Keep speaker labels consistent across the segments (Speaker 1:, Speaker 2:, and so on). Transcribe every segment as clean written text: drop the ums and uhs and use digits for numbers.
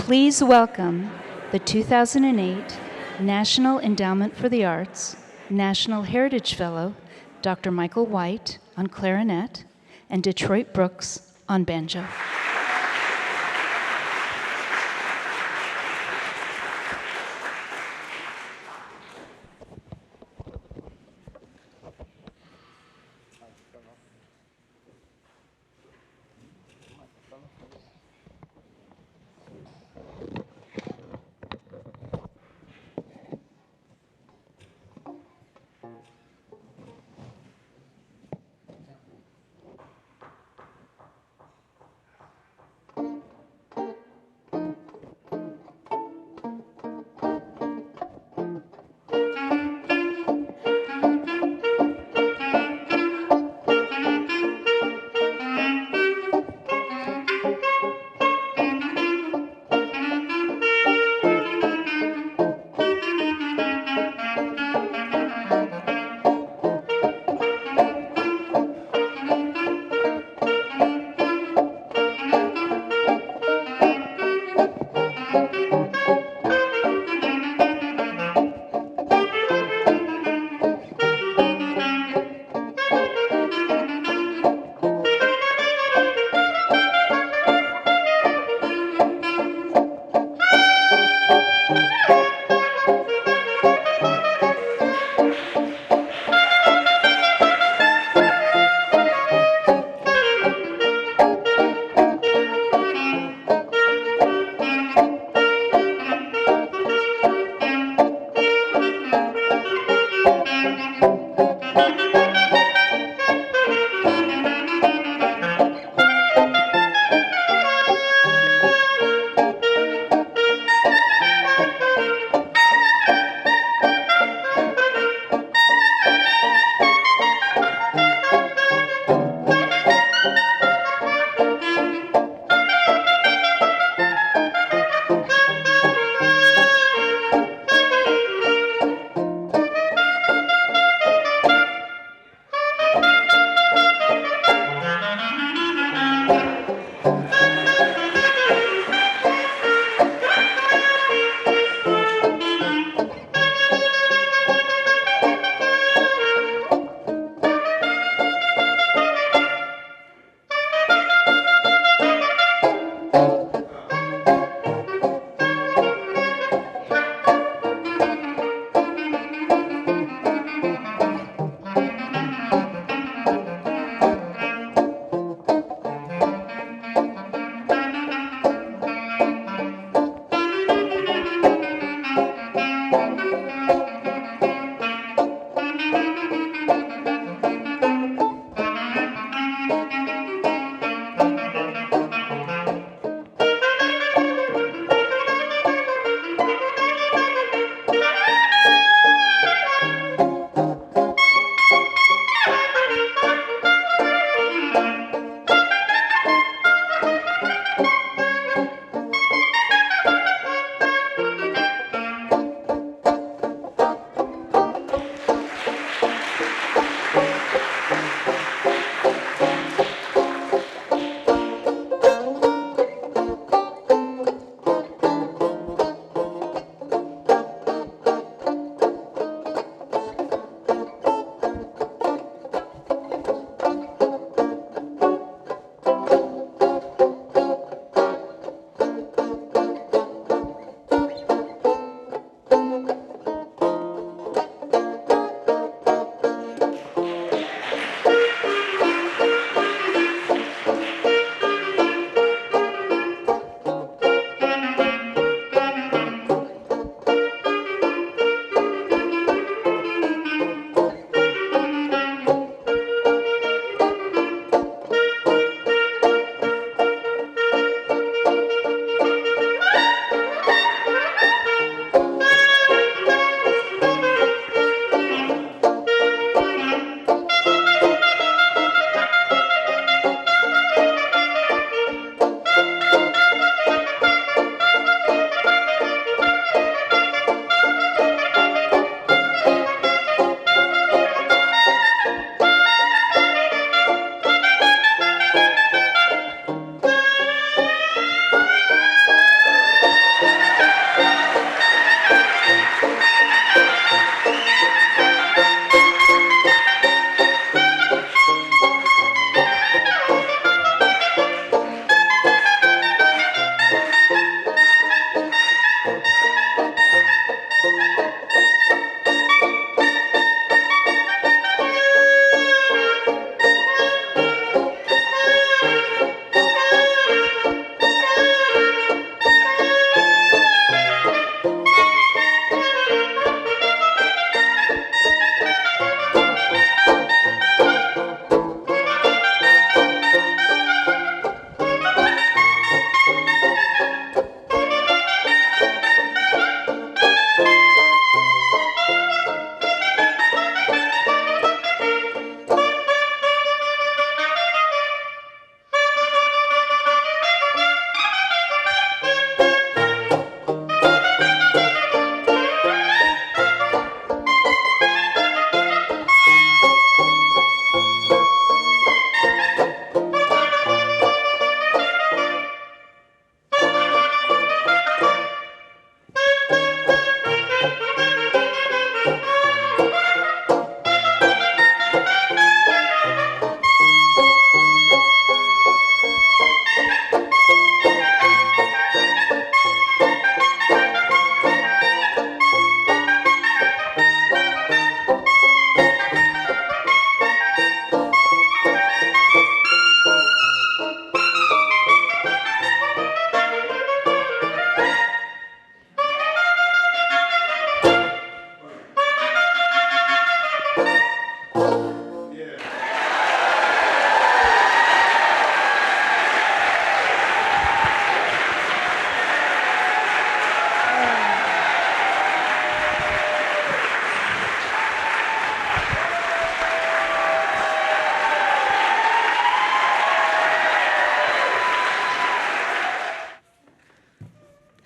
Speaker 1: Please welcome the 2008 National Endowment for the Arts National Heritage Fellow, Dr. Michael White on clarinet and Detroit Brooks on banjo.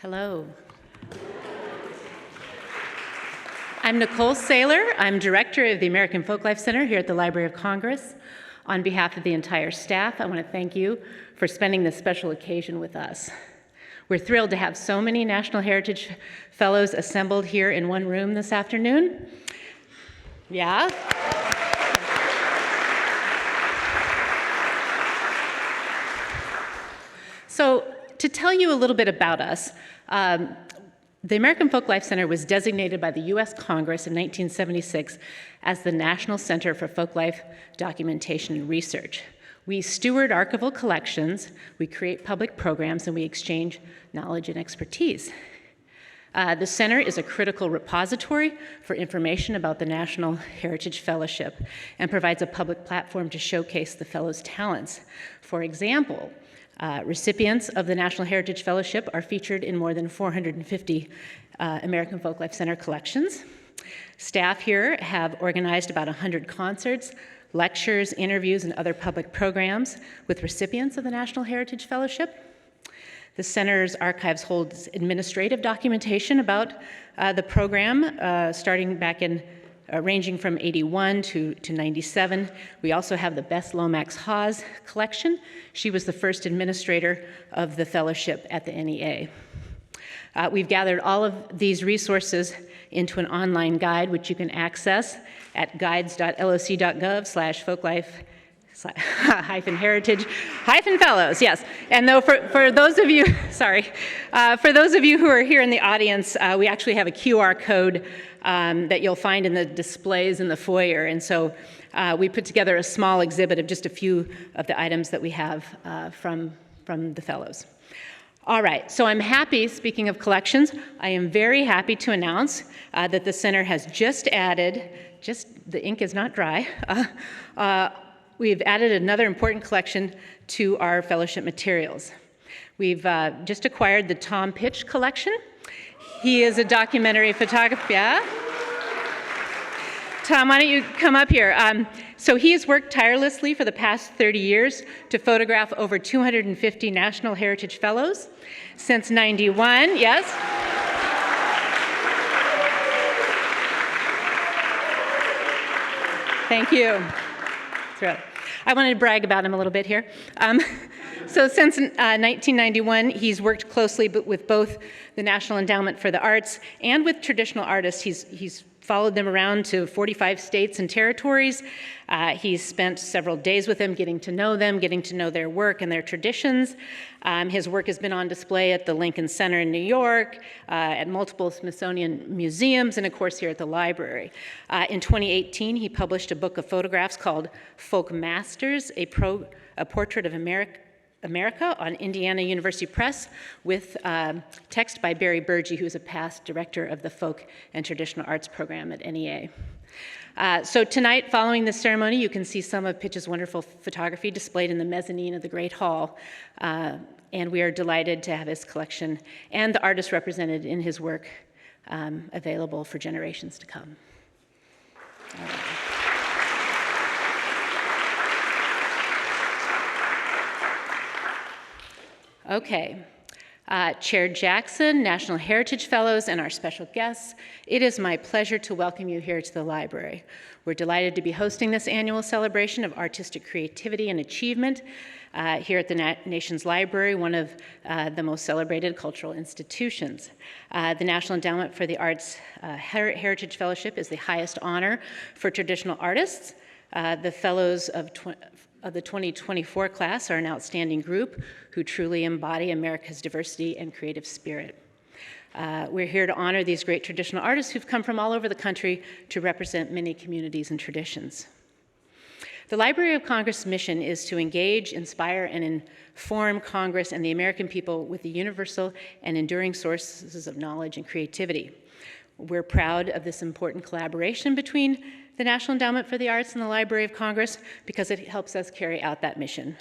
Speaker 2: Hello. I'm Nicole Saylor. I'm director of the American Folklife Center here at the Library of Congress. On behalf of the entire staff, I want to thank you for spending this special occasion with us. We're thrilled to have so many National Heritage Fellows assembled here in one room this afternoon. Yeah? So, to tell you a little bit about us, the American Folklife Center was designated by the U.S. Congress in 1976 as the National Center for Folklife Documentation and Research. We steward archival collections, we create public programs, and we exchange knowledge and expertise. The center is a critical repository for information about the National Heritage Fellowship and provides a public platform to showcase the Fellows' talents. For example, recipients of the National Heritage Fellowship are featured in more than 450 American Folklife Center collections. Staff here have organized about 100 concerts, lectures, interviews, and other public programs with recipients of the National Heritage Fellowship. The center's archives holds administrative documentation about the program, starting back in ranging from 81 to 97. We also have the Bess Lomax Hawes collection. She was the first administrator of the fellowship at the NEA. We've gathered all of these resources into an online guide, which you can access at guides.loc.gov/folklife-heritage-fellows, yes. And though for those of you, for those of you who are here in the audience, we actually have a QR code that you'll find in the displays in the foyer. And so we put together a small exhibit of just a few of the items that we have from the fellows. All right, so I'm happy, speaking of collections, I am very happy to announce that the center has just added, the ink is not dry, we've added another important collection to our fellowship materials. We've just acquired the Tom Pitch collection. He is a documentary photographer. Yeah? Tom, why don't you come up here? So he has worked tirelessly for the past 30 years to photograph over 250 National Heritage Fellows since '91, yes? Thank you. I wanted to brag about him a little bit here. So since 1991, he's worked closely with both the National Endowment for the Arts and with traditional artists. He's followed them around to 45 states and territories. He's spent several days with them, getting to know their work and their traditions. His work has been on display at the Lincoln Center in New York, at multiple Smithsonian museums, and of course here at the library. In 2018, he published a book of photographs called Folk Masters, a portrait of America on Indiana University Press, with text by Barry Burgee, who's a past director of the Folk and Traditional Arts program at NEA. So tonight, following this ceremony, you can see some of Pitch's wonderful photography displayed in the mezzanine of the Great Hall. And we are delighted to have his collection and the artists represented in his work available for generations to come. Okay. Chair Jackson, National Heritage Fellows, and our special guests, it is my pleasure to welcome you here to the library. We're delighted to be hosting this annual celebration of artistic creativity and achievement here at the nation's library, one of the most celebrated cultural institutions. The National Endowment for the Arts Heritage Fellowship is the highest honor for traditional artists. The fellows of the 2024 class are an outstanding group who truly embody America's diversity and creative spirit. We're here to honor these great traditional artists who've come from all over the country to represent many communities and traditions. The Library of Congress' mission is to engage, inspire, and inform Congress and the American people with the universal and enduring sources of knowledge and creativity. We're proud of this important collaboration between the National Endowment for the Arts and the Library of Congress because it helps us carry out that mission.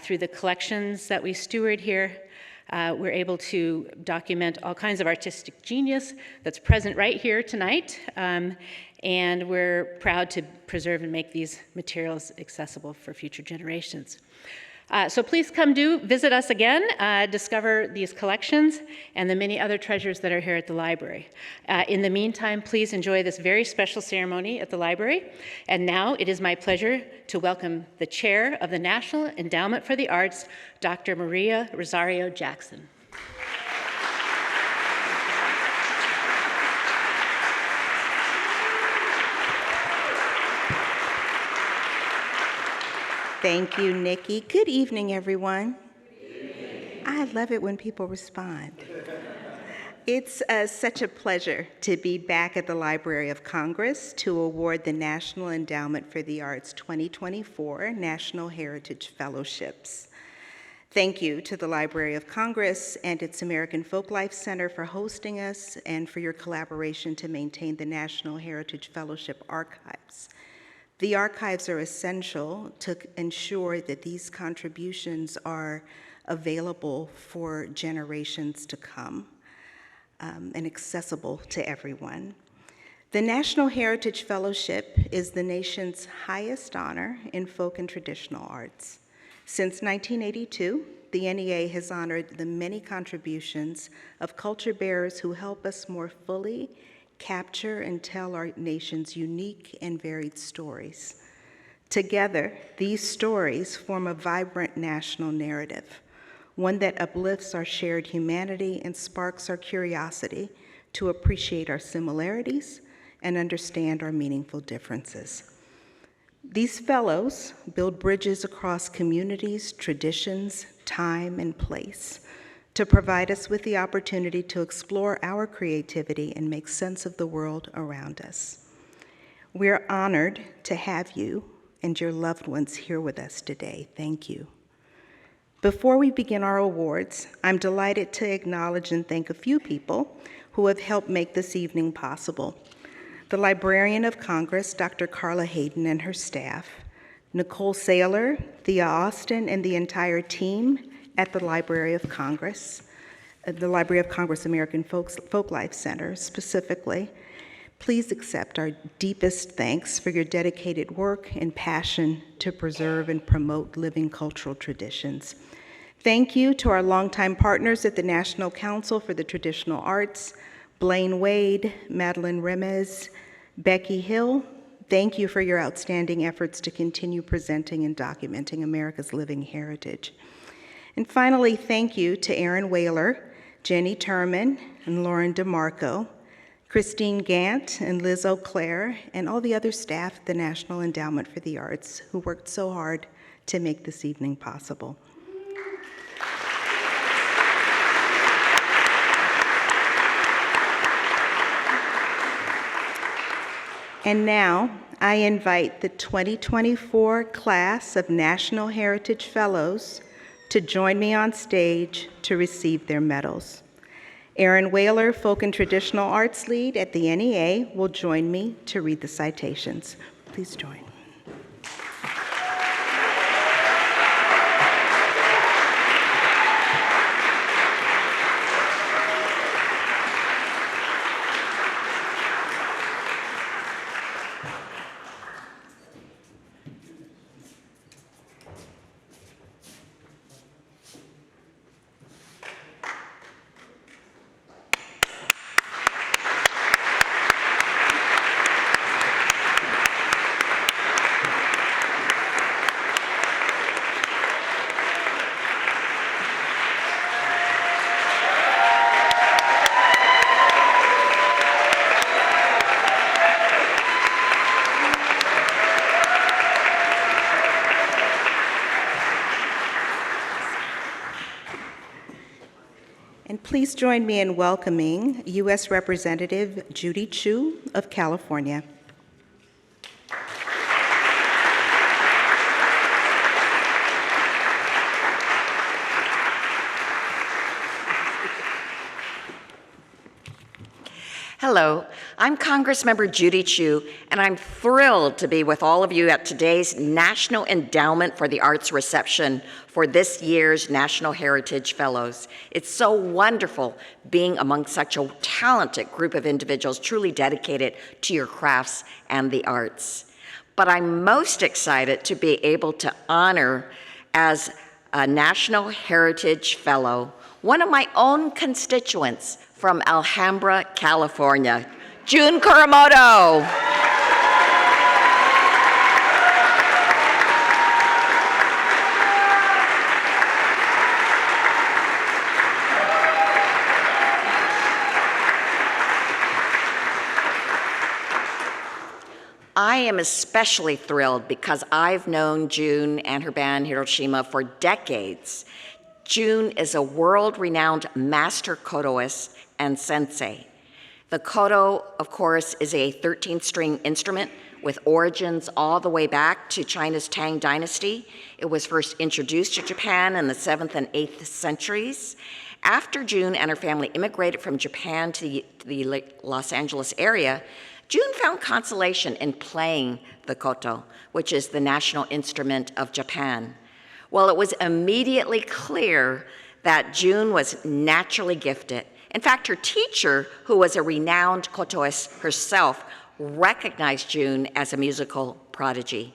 Speaker 2: Through the collections that we steward here, we're able to document all kinds of artistic genius that's present right here tonight, and we're proud to preserve and make these materials accessible for future generations. So please come visit us again, discover these collections and the many other treasures that are here at the library. In the meantime, please enjoy this very special ceremony at the library. And now it is my pleasure to welcome the chair of the National Endowment for the Arts, Dr. Maria Rosario Jackson.
Speaker 3: Thank you, Nikki. Good evening, everyone. Good evening. I love it when people respond. It's such a pleasure to be back at the Library of Congress to award the National Endowment for the Arts 2024 National Heritage Fellowships. Thank you to the Library of Congress and its American Folklife Center for hosting us and for your collaboration to maintain the National Heritage Fellowship archives. The archives are essential to ensure that these contributions are available for generations to come and accessible to everyone. The National Heritage Fellowship is the nation's highest honor in folk and traditional arts. Since 1982, the NEA has honored the many contributions of culture bearers who help us more fully capture and tell our nation's unique and varied stories. Together, these stories form a vibrant national narrative, one that uplifts our shared humanity and sparks our curiosity to appreciate our similarities and understand our meaningful differences. These fellows build bridges across communities, traditions, time, and place, to provide us with the opportunity to explore our creativity and make sense of the world around us. We are honored to have you and your loved ones here with us today. Thank you. Before we begin our awards, I'm delighted to acknowledge and thank a few people who have helped make this evening possible. The Librarian of Congress, Dr. Carla Hayden and her staff, Nicole Saylor, Thea Austin, and the entire team at the Library of Congress, American Folklife Center specifically. Please accept our deepest thanks for your dedicated work and passion to preserve and promote living cultural traditions. Thank you to our longtime partners at the National Council for the Traditional Arts, Blaine Wade, Madeline Remez, Becky Hill. Thank you for your outstanding efforts to continue presenting and documenting America's living heritage. And finally, thank you to Erin Whaler, Jenny Turman, and Lauren DeMarco, Christine Gant and Liz O'Clair, and all the other staff at the National Endowment for the Arts who worked so hard to make this evening possible. And now, I invite the 2024 class of National Heritage Fellows to join me on stage to receive their medals. Erin Whaler, Folk and Traditional Arts Lead at the NEA, will join me to read the citations. Please join. Please join me in welcoming U.S. Representative Judy Chu of California.
Speaker 4: Hello, I'm Congressmember Judy Chu, and I'm thrilled to be with all of you at today's National Endowment for the Arts reception for this year's National Heritage Fellows. It's so wonderful being among such a talented group of individuals truly dedicated to your crafts and the arts. But I'm most excited to be able to honor as a National Heritage Fellow, one of my own constituents from Alhambra, California, June Kuramoto. I am especially thrilled because I've known June and her band Hiroshima for decades. June is a world-renowned master kotoist and sensei. The koto, of course, is a 13-string instrument with origins all the way back to China's Tang Dynasty. It was first introduced to Japan in the 7th and 8th centuries. After June and her family immigrated from Japan to the Los Angeles area, June found consolation in playing the koto, which is the national instrument of Japan. Well, it was immediately clear that June was naturally gifted. In fact, her teacher, who was a renowned kotoist herself, recognized June as a musical prodigy.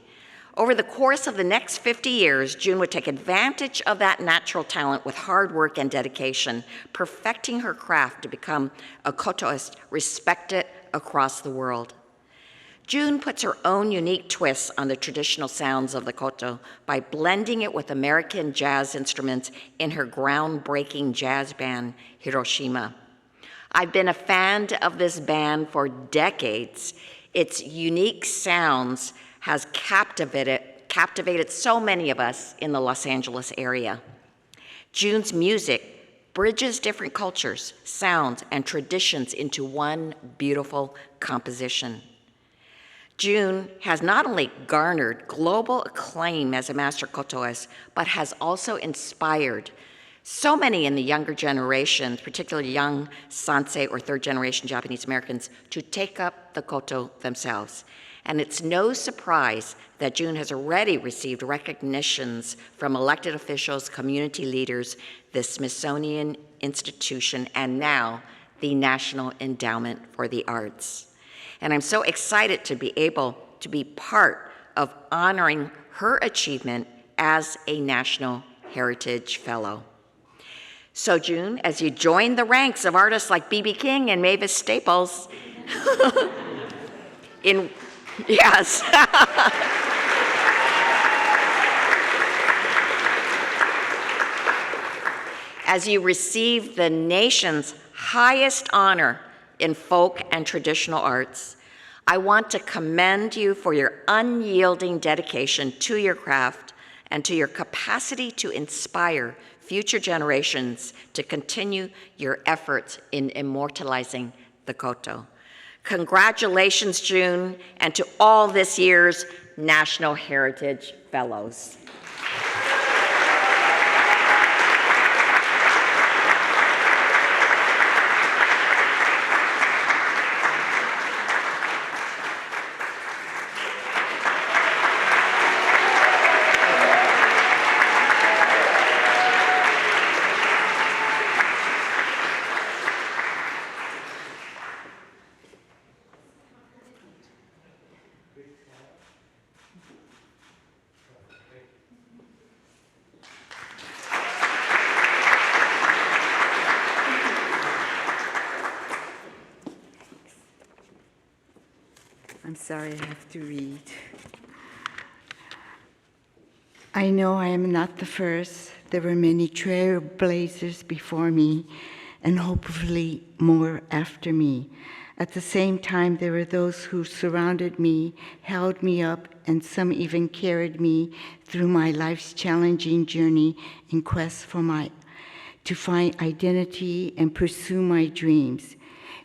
Speaker 4: Over the course of the next 50 years, June would take advantage of that natural talent with hard work and dedication, perfecting her craft to become a kotoist respected across the world. June puts her own unique twists on the traditional sounds of the koto by blending it with American jazz instruments in her groundbreaking jazz band, Hiroshima. I've been a fan of this band for decades. Its unique sounds has captivated so many of us in the Los Angeles area. June's music bridges different cultures, sounds, and traditions into one beautiful composition. June has not only garnered global acclaim as a master kotoist, but has also inspired so many in the younger generations, particularly young Sansei or third-generation Japanese Americans, to take up the koto themselves. And it's no surprise that June has already received recognitions from elected officials, community leaders, the Smithsonian Institution, and now the National Endowment for the Arts. And I'm so excited to be able to be part of honoring her achievement as a National Heritage Fellow. So June, as you join the ranks of artists like B.B. King and Mavis Staples, yes. As you receive the nation's highest honor in folk and traditional arts, I want to commend you for your unyielding dedication to your craft and to your capacity to inspire future generations to continue your efforts in immortalizing the koto. Congratulations, June, and to all this year's National Heritage Fellows.
Speaker 5: I'm sorry, I have to read. I know I am not the first. There were many trailblazers before me, and hopefully more after me. At the same time, there were those who surrounded me, held me up, and some even carried me through my life's challenging journey in quest to find identity and pursue my dreams.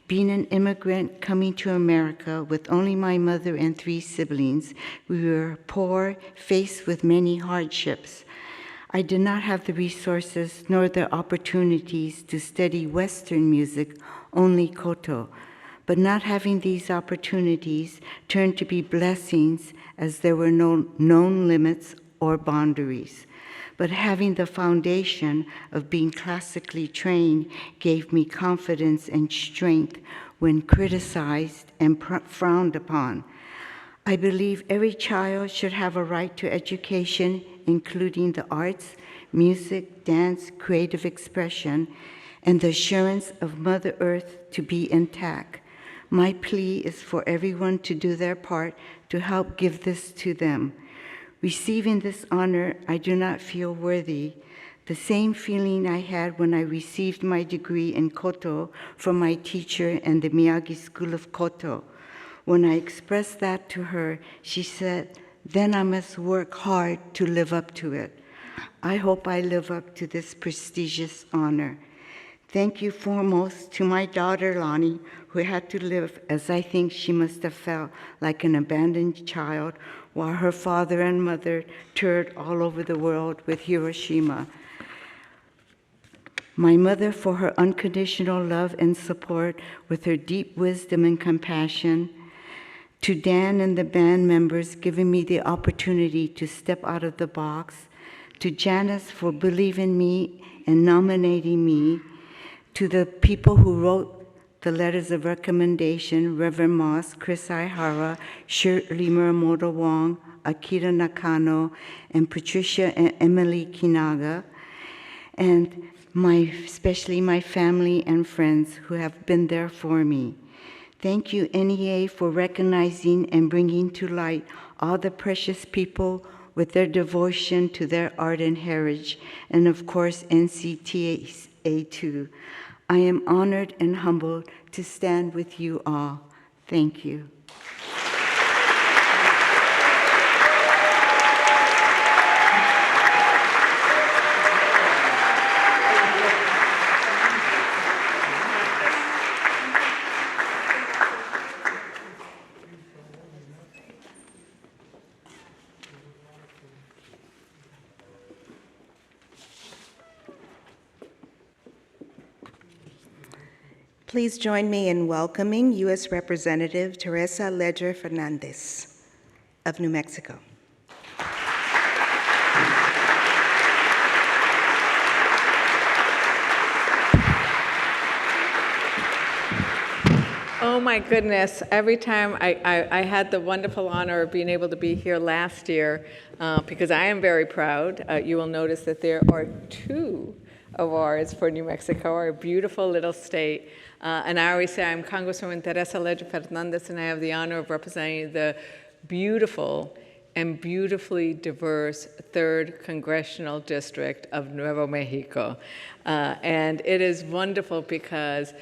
Speaker 5: Being an immigrant coming to America with only my mother and 3 siblings, we were poor, faced with many hardships. I did not have the resources nor the opportunities to study Western music, only koto. But not having these opportunities turned to be blessings, as there were no known limits or boundaries. But having the foundation of being classically trained gave me confidence and strength when criticized and frowned upon. I believe every child should have a right to education, including the arts, music, dance, creative expression, and the assurance of Mother Earth to be intact. My plea is for everyone to do their part to help give this to them. Receiving this honor, I do not feel worthy. The same feeling I had when I received my degree in Koto from my teacher in the Miyagi School of Koto. When I expressed that to her, she said, "Then I must work hard to live up to it." I hope I live up to this prestigious honor. Thank you foremost to my daughter, Lonnie, who had to live, as I think she must have felt, like an abandoned child, while her father and mother toured all over the world with Hiroshima. My mother, for her unconditional love and support, with her deep wisdom and compassion. To Dan and the band members giving me the opportunity to step out of the box. To Janice for believing me and nominating me. To the people who wrote the letters of recommendation, Reverend Moss, Chris Ihara, Shirley Muramoto Wong, Akira Nakano, and Patricia and Emily Kinaga, and especially my family and friends who have been there for me. Thank you, NEA, for recognizing and bringing to light all the precious people with their devotion to their art and heritage, and of course, NCTA too. I am honored and humbled to stand with you all. Thank you.
Speaker 3: Please join me in welcoming U.S. Representative Teresa Ledger Fernandez of New Mexico.
Speaker 6: Oh my goodness, every time I had the wonderful honor of being able to be here last year, because I am very proud. You will notice that there are 2 awards for New Mexico, our beautiful little state. And I always say I'm Congresswoman Teresa Ledger Fernandez, and I have the honor of representing the beautiful and beautifully diverse 3rd Congressional District of Nuevo Mexico. And it is wonderful because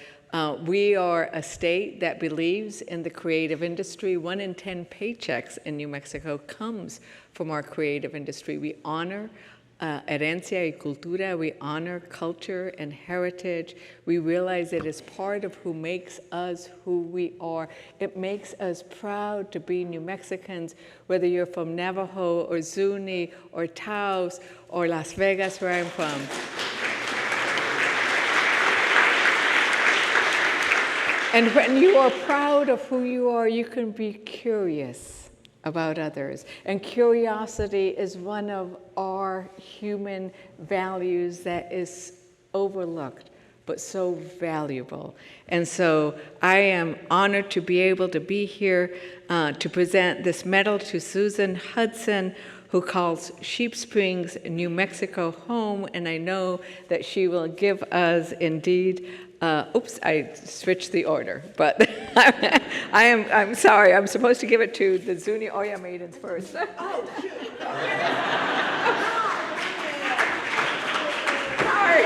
Speaker 6: we are a state that believes in the creative industry. 1 in 10 paychecks in New Mexico comes from our creative industry. We honor herencia y cultura, we honor culture and heritage. We realize it is part of who makes us who we are. It makes us proud to be New Mexicans, whether you're from Navajo or Zuni or Taos or Las Vegas, where I'm from. And when you are proud of who you are, you can be curious about others. And curiosity is one of our human values that is overlooked, but so valuable. And so I am honored to be able to be here to present this medal to Susan Hudson, who calls Sheep Springs, New Mexico home, and I know that she will give us indeed oops, I switched the order, but I'm sorry. I'm supposed to give it to the Zuni Oya maidens first. Oh, shoot. Sorry.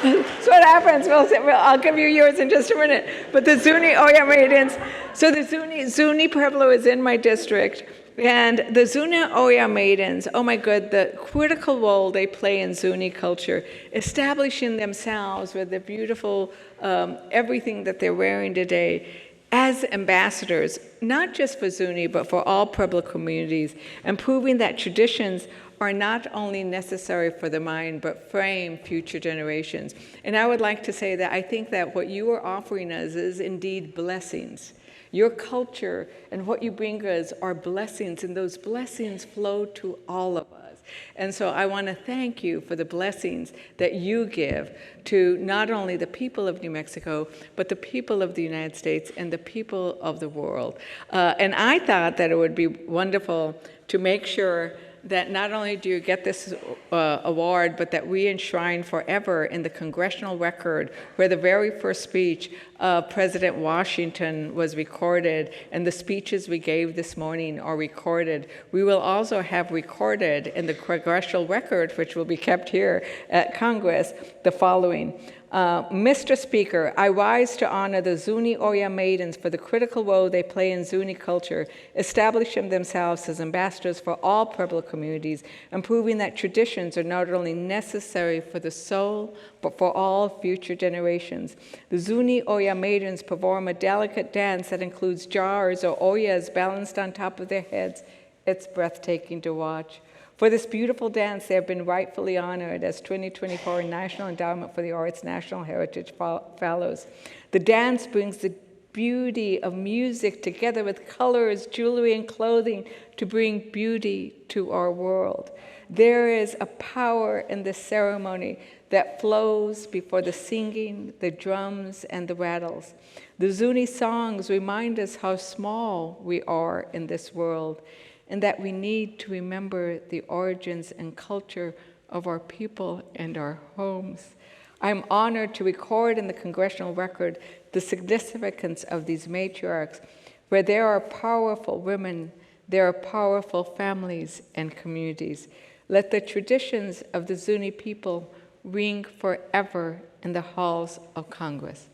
Speaker 6: That's what happens. I'll give you yours in just a minute. But the Zuni Oya maidens, so the Zuni Pueblo is in my district. And the Zuni Oya maidens, oh my God, the critical role they play in Zuni culture, establishing themselves with the beautiful everything that they're wearing today as ambassadors, not just for Zuni, but for all Pueblo communities, and proving that traditions are not only necessary for the mind, but frame future generations. And I would like to say that I think that what you are offering us is indeed blessings. Your culture and what you bring us are blessings, and those blessings flow to all of us. And so I want to thank you for the blessings that you give to not only the people of New Mexico, but the people of the United States and the people of the world. And I thought that it would be wonderful to make sure that not only do you get this award, but that we enshrine forever in the congressional record where the very first speech of President Washington was recorded and the speeches we gave this morning are recorded. We will also have recorded in the congressional record, which will be kept here at Congress, the following. Mr. Speaker, I rise to honor the Zuni Oya maidens for the critical role they play in Zuni culture, establishing themselves as ambassadors for all Pueblo communities, and proving that traditions are not only necessary for the soul, but for all future generations. The Zuni Oya maidens perform a delicate dance that includes jars or oyas balanced on top of their heads. It's breathtaking to watch. For this beautiful dance, they have been rightfully honored as 2024 National Endowment for the Arts National Heritage Fellows. The dance brings the beauty of music together with colors, jewelry, and clothing to bring beauty to our world. There is a power in this ceremony that flows before the singing, the drums, and the rattles. The Zuni songs remind us how small we are in this world, and that we need to remember the origins and culture of our people and our homes. I'm honored to record in the congressional record the significance of these matriarchs. Where there are powerful women, there are powerful families and communities. Let the traditions of the Zuni people ring forever in the halls of Congress.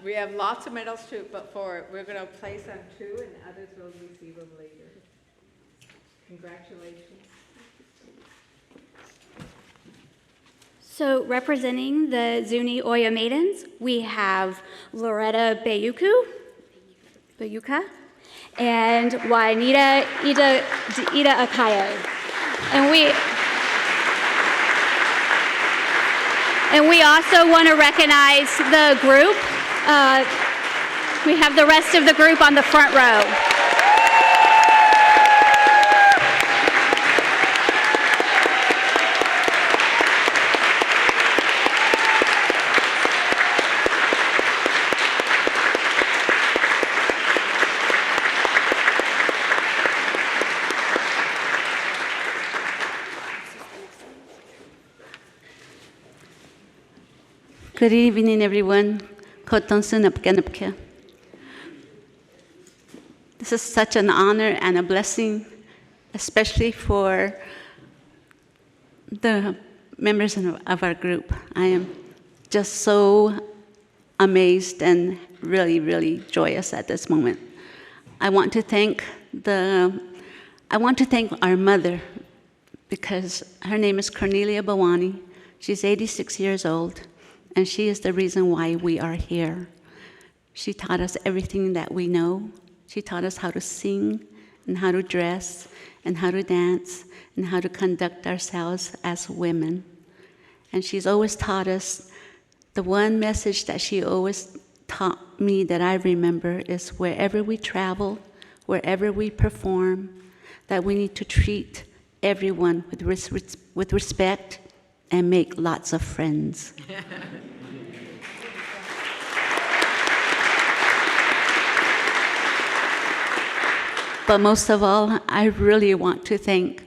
Speaker 6: We have lots of medals too, but we're going to place on 2 and others will receive them later. Congratulations.
Speaker 7: So representing the Zuni Oya Maidens, we have Loretta Bayuka, and Juanita Ida Akayo. And we also want to recognize the group. We have the rest of the group on the front row.
Speaker 8: Good evening, everyone. This is such an honor and a blessing, especially for the members of our group. I am just so amazed and really, really joyous at this moment. I want to thank our mother, because her name is Cornelia Bawani. She's 86 years old. And she is the reason why we are here. She taught us everything that we know. She taught us how to sing and how to dress and how to dance and how to conduct ourselves as women. And she's always taught us, the one message that she always taught me that I remember is wherever we travel, wherever we perform, that we need to treat everyone with respect and make lots of friends. But most of all, I really want to thank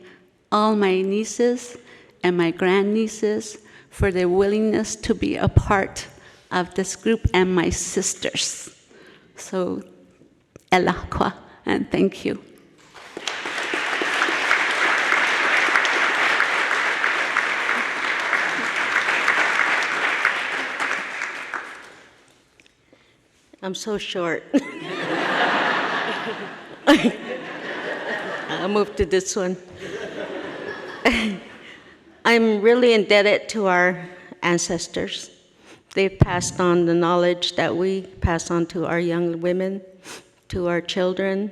Speaker 8: all my nieces and my grandnieces for their willingness to be a part of this group, and my sisters. So, elakwa, and thank you.
Speaker 9: I'm so short. I'll move to this one. I'm really indebted to our ancestors, They've passed on the knowledge that we pass on to our young women, to our children.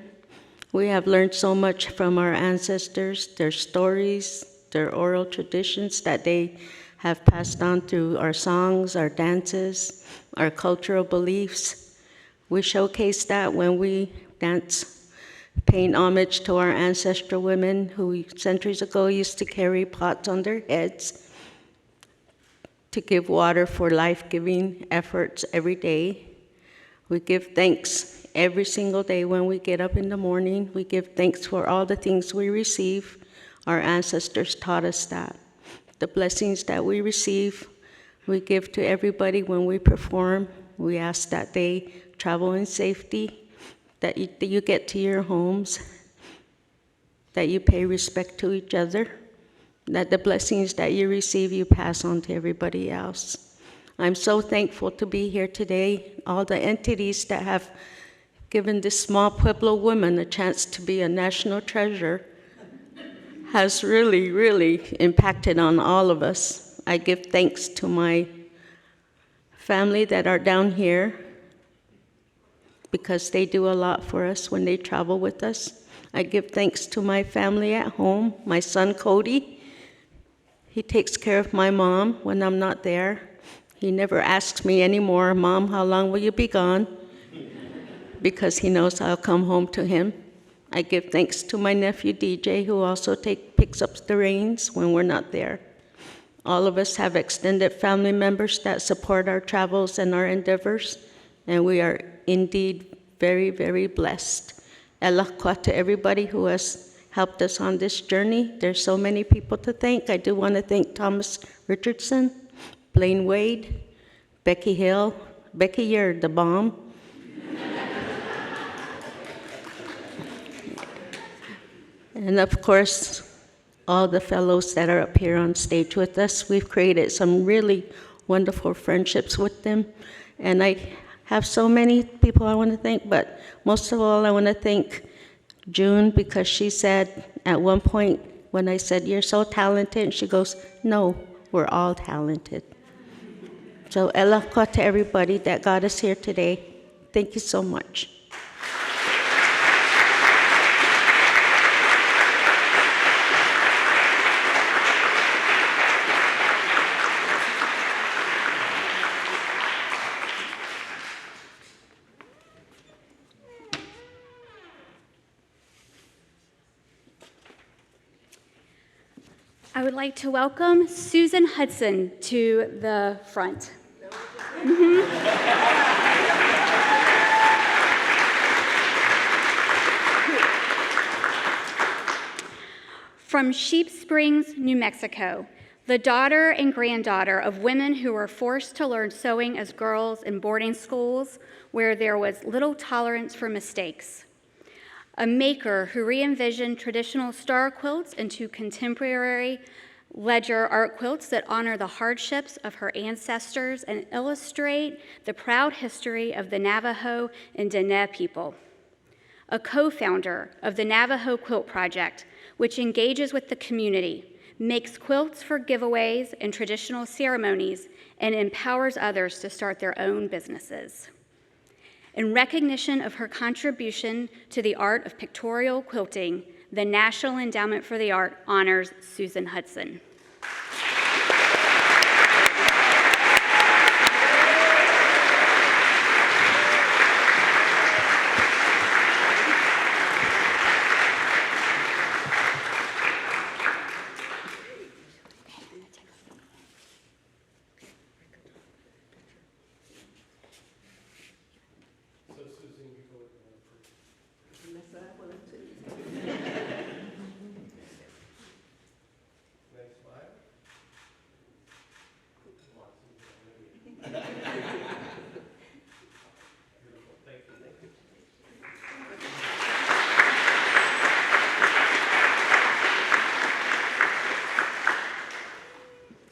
Speaker 9: We have learned so much from our ancestors, their stories, their oral traditions that they have passed on through our songs, our dances, our cultural beliefs. We showcase that when we dance, paying homage to our ancestral women who centuries ago used to carry pots on their heads to give water for life-giving efforts every day. We give thanks every single day when we get up in the morning. We give thanks for all the things we receive. Our ancestors taught us that. The blessings that we receive, we give to everybody when we perform. We ask that they travel in safety, that you get to your homes, that you pay respect to each other, that the blessings that you receive, you pass on to everybody else. I'm so thankful to be here today. All the entities that have given this small Pueblo woman a chance to be a national treasure has really, really impacted on all of us. I give thanks to my family that are down here because they do a lot for us when they travel with us. I give thanks to my family at home, my son Cody. He takes care of my mom when I'm not there. He never asks me anymore, Mom, how long will you be gone? Because he knows I'll come home to him. I give thanks to my nephew DJ, who also picks up the reins when we're not there. All of us have extended family members that support our travels and our endeavors, and we are indeed very, very blessed. Elakwa to everybody who has helped us on this journey. There's so many people to thank. I do want to thank Thomas Richardson, Blaine Wade, Becky Hill. Becky, you're the bomb. And of course, all the fellows that are up here on stage with us. We've created some really wonderful friendships with them. And I have so many people I want to thank, but most of all, I want to thank June, because she said at one point when I said, you're so talented, and she goes, no, we're all talented. So elakwa to everybody that got us here today. Thank you so much.
Speaker 7: I would like to welcome Susan Hudson to the front. From Sheep Springs, New Mexico, the daughter and granddaughter of women who were forced to learn sewing as girls in boarding schools where there was little tolerance for mistakes. A maker who re-envisioned traditional star quilts into contemporary ledger art quilts that honor the hardships of her ancestors and illustrate the proud history of the Navajo and Diné people. A co-founder of the Navajo Quilt Project, which engages with the community, makes quilts for giveaways and traditional ceremonies, and empowers others to start their own businesses. In recognition of her contribution to the art of pictorial quilting, the National Endowment for the Art honors Susan Hudson.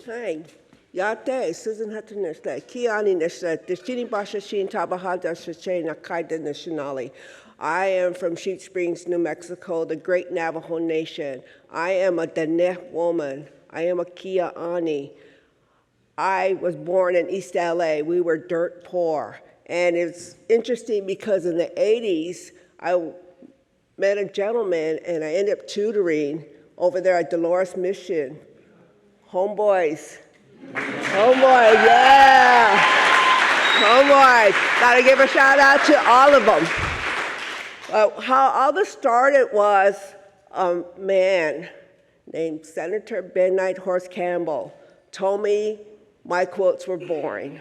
Speaker 10: Hi, Yate, Susan Hudson, Kiani, Destiny Basha Shin Tabahada Shache Nakaida Nationali. I am from Sheep Springs, New Mexico, the great Navajo Nation. I am a Diné woman. I am a Kia Ani. I was born in East LA. We were dirt poor. And it's interesting because in the 80s, I met a gentleman and I ended up tutoring over there at Dolores Mission. Homeboys. Homeboys, yeah. Homeboys. Gotta give a shout out to all of them. How all this started was a man named Senator Ben Nighthorse Campbell told me my quilts were boring.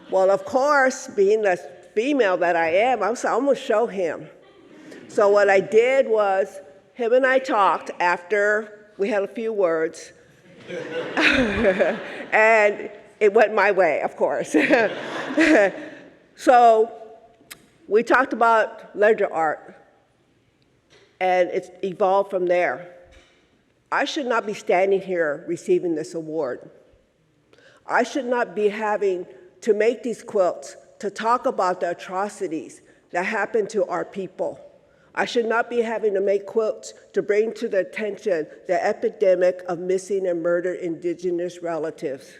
Speaker 10: Well, of course, being the female that I am, I'm gonna show him. So what I did was, him and I talked after we had a few words, and it went my way, of course. So we talked about ledger art, and it's evolved from there. I should not be standing here receiving this award. I should not be having to make these quilts to talk about the atrocities that happen to our people. I should not be having to make quilts to bring to the attention the epidemic of missing and murdered indigenous relatives.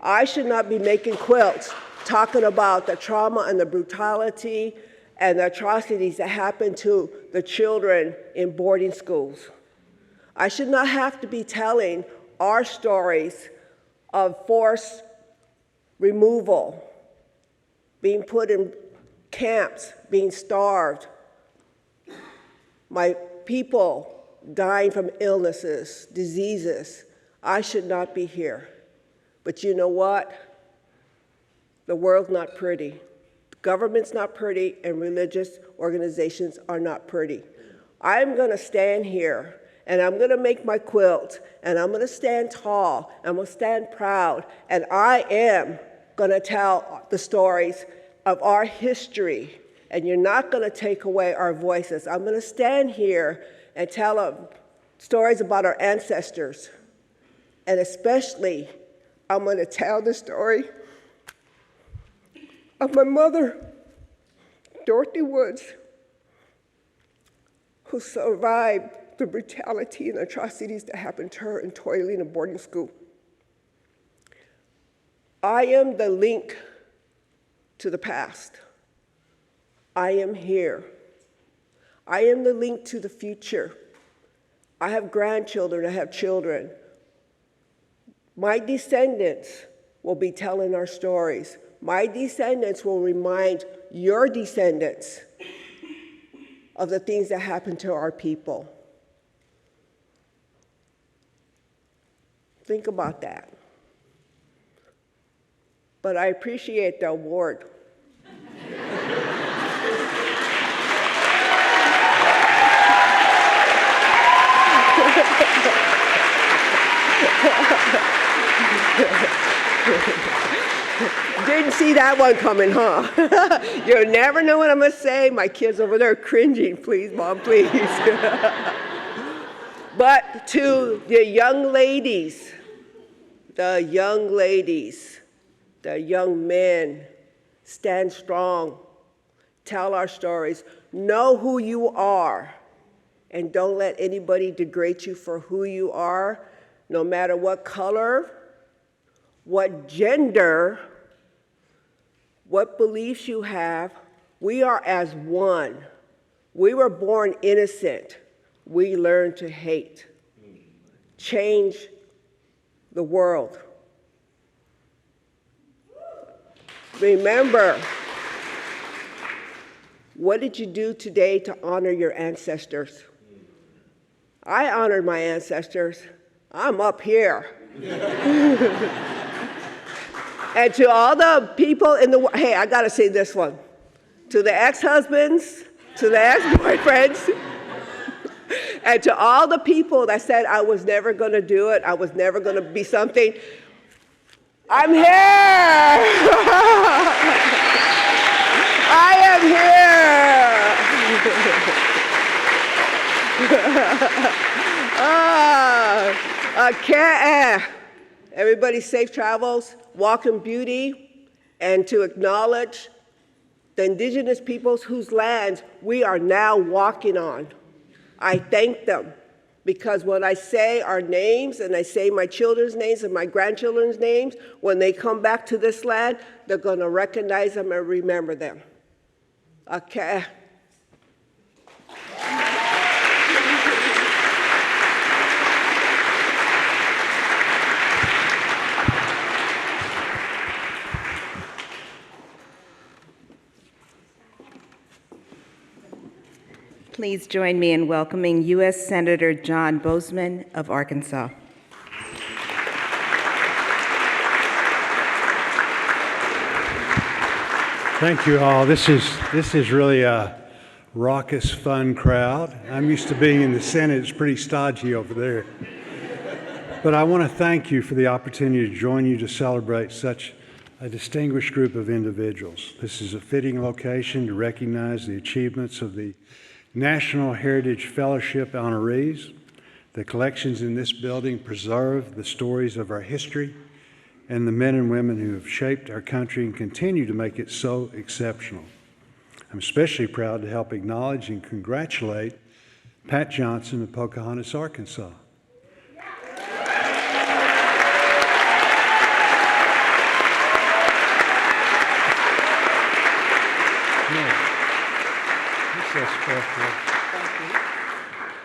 Speaker 10: I should not be making quilts talking about the trauma and the brutality and the atrocities that happen to the children in boarding schools. I should not have to be telling our stories of forced removal, being put in camps, being starved, my people dying from illnesses, diseases. I should not be here. But you know what? The world's not pretty. Government's not pretty, and religious organizations are not pretty. I'm gonna stand here, and I'm gonna make my quilt, and I'm gonna stand tall, and I'm gonna stand proud, and I am gonna tell the stories of our history, and you're not gonna take away our voices. I'm gonna stand here and tell stories about our ancestors, and especially, I'm gonna tell the story of my mother, Dorothy Woods, who survived the brutality and atrocities that happened to her in toiling and boarding school. I am the link to the past. I am here. I am the link to the future. I have grandchildren, I have children. My descendants will be telling our stories. My descendants will remind your descendants of the things that happened to our people. Think about that. But I appreciate the award. Didn't see that one coming, huh? You never know what I'm gonna say. My kids over there are cringing. Please, Mom, please. But to the young ladies, the young men, stand strong, tell our stories, know who you are, and don't let anybody degrade you for who you are, no matter what color, what gender, what beliefs you have. We are as one. We were born innocent. We learn to hate. Change the world. Remember, what did you do today to honor your ancestors? I honored my ancestors. I'm up here. And to all the people in the, hey, I gotta say this one. To the ex-husbands, to the ex-boyfriends, and to all the people that said I was never gonna do it, I was never gonna be something, I'm here! I am here! Everybody safe travels, walk in beauty, and to acknowledge the indigenous peoples whose lands we are now walking on. I thank them Because when I say our names and I say my children's names and my grandchildren's names, when they come back to this land, they're going to recognize them and remember them. Okay?
Speaker 3: Please join me in welcoming U.S. Senator John Bozeman of Arkansas.
Speaker 11: Thank you all. This is really a raucous, fun crowd. I'm used to being in the Senate. It's pretty stodgy over there. But I want to thank you for the opportunity to join you to celebrate such a distinguished group of individuals. This is a fitting location to recognize the achievements of the National Heritage Fellowship honorees. The collections in this building preserve the stories of our history and the men and women who have shaped our country and continue to make it so exceptional. I'm especially proud to help acknowledge and congratulate Pat Johnson of Pocahontas, Arkansas.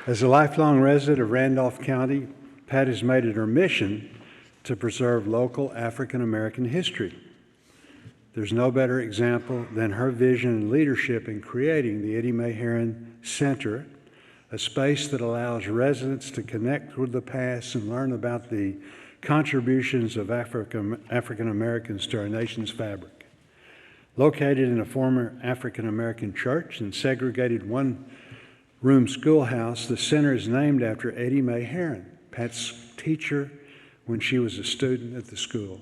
Speaker 11: As a lifelong resident of Randolph County, Pat has made it her mission to preserve local African American history. There's no better example than her vision and leadership in creating the Eddie Mae Herron Center, a space that allows residents to connect with the past and learn about the contributions of African Americans to our nation's fabric. Located in a former African American church and segregated one-room schoolhouse, the center is named after Eddie Mae Herron, Pat's teacher when she was a student at the school.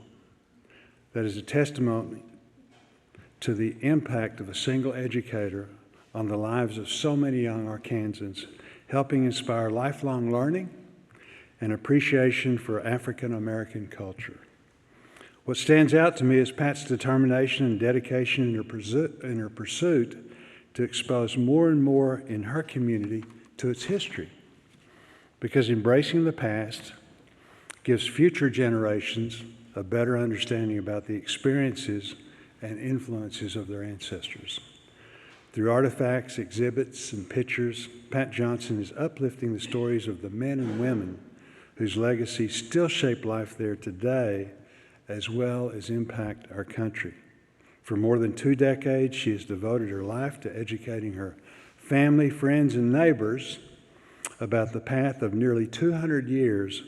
Speaker 11: That is a testimony to the impact of a single educator on the lives of so many young Arkansans, helping inspire lifelong learning and appreciation for African American culture. What stands out to me is Pat's determination and dedication in her pursuit to expose more and more in her community to its history, because embracing the past gives future generations a better understanding about the experiences and influences of their ancestors. Through artifacts, exhibits, and pictures, Pat Johnson is uplifting the stories of the men and women whose legacies still shape life there today, as well as impact our country. For more than 2 decades, she has devoted her life to educating her family, friends, and neighbors about the path of nearly 200 years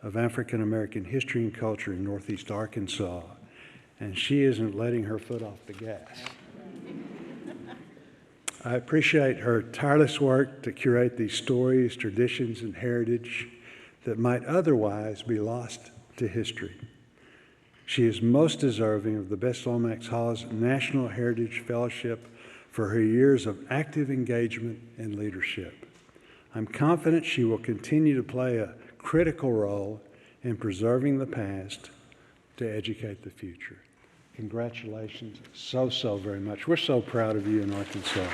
Speaker 11: of African American history and culture in Northeast Arkansas, and she isn't letting her foot off the gas. I appreciate her tireless work to curate these stories, traditions, and heritage that might otherwise be lost to history. She is most deserving of the Best Lomax Hall's National Heritage Fellowship for her years of active engagement and leadership. I'm confident she will continue to play a critical role in preserving the past to educate the future. Congratulations so very much. We're so proud of you in Arkansas.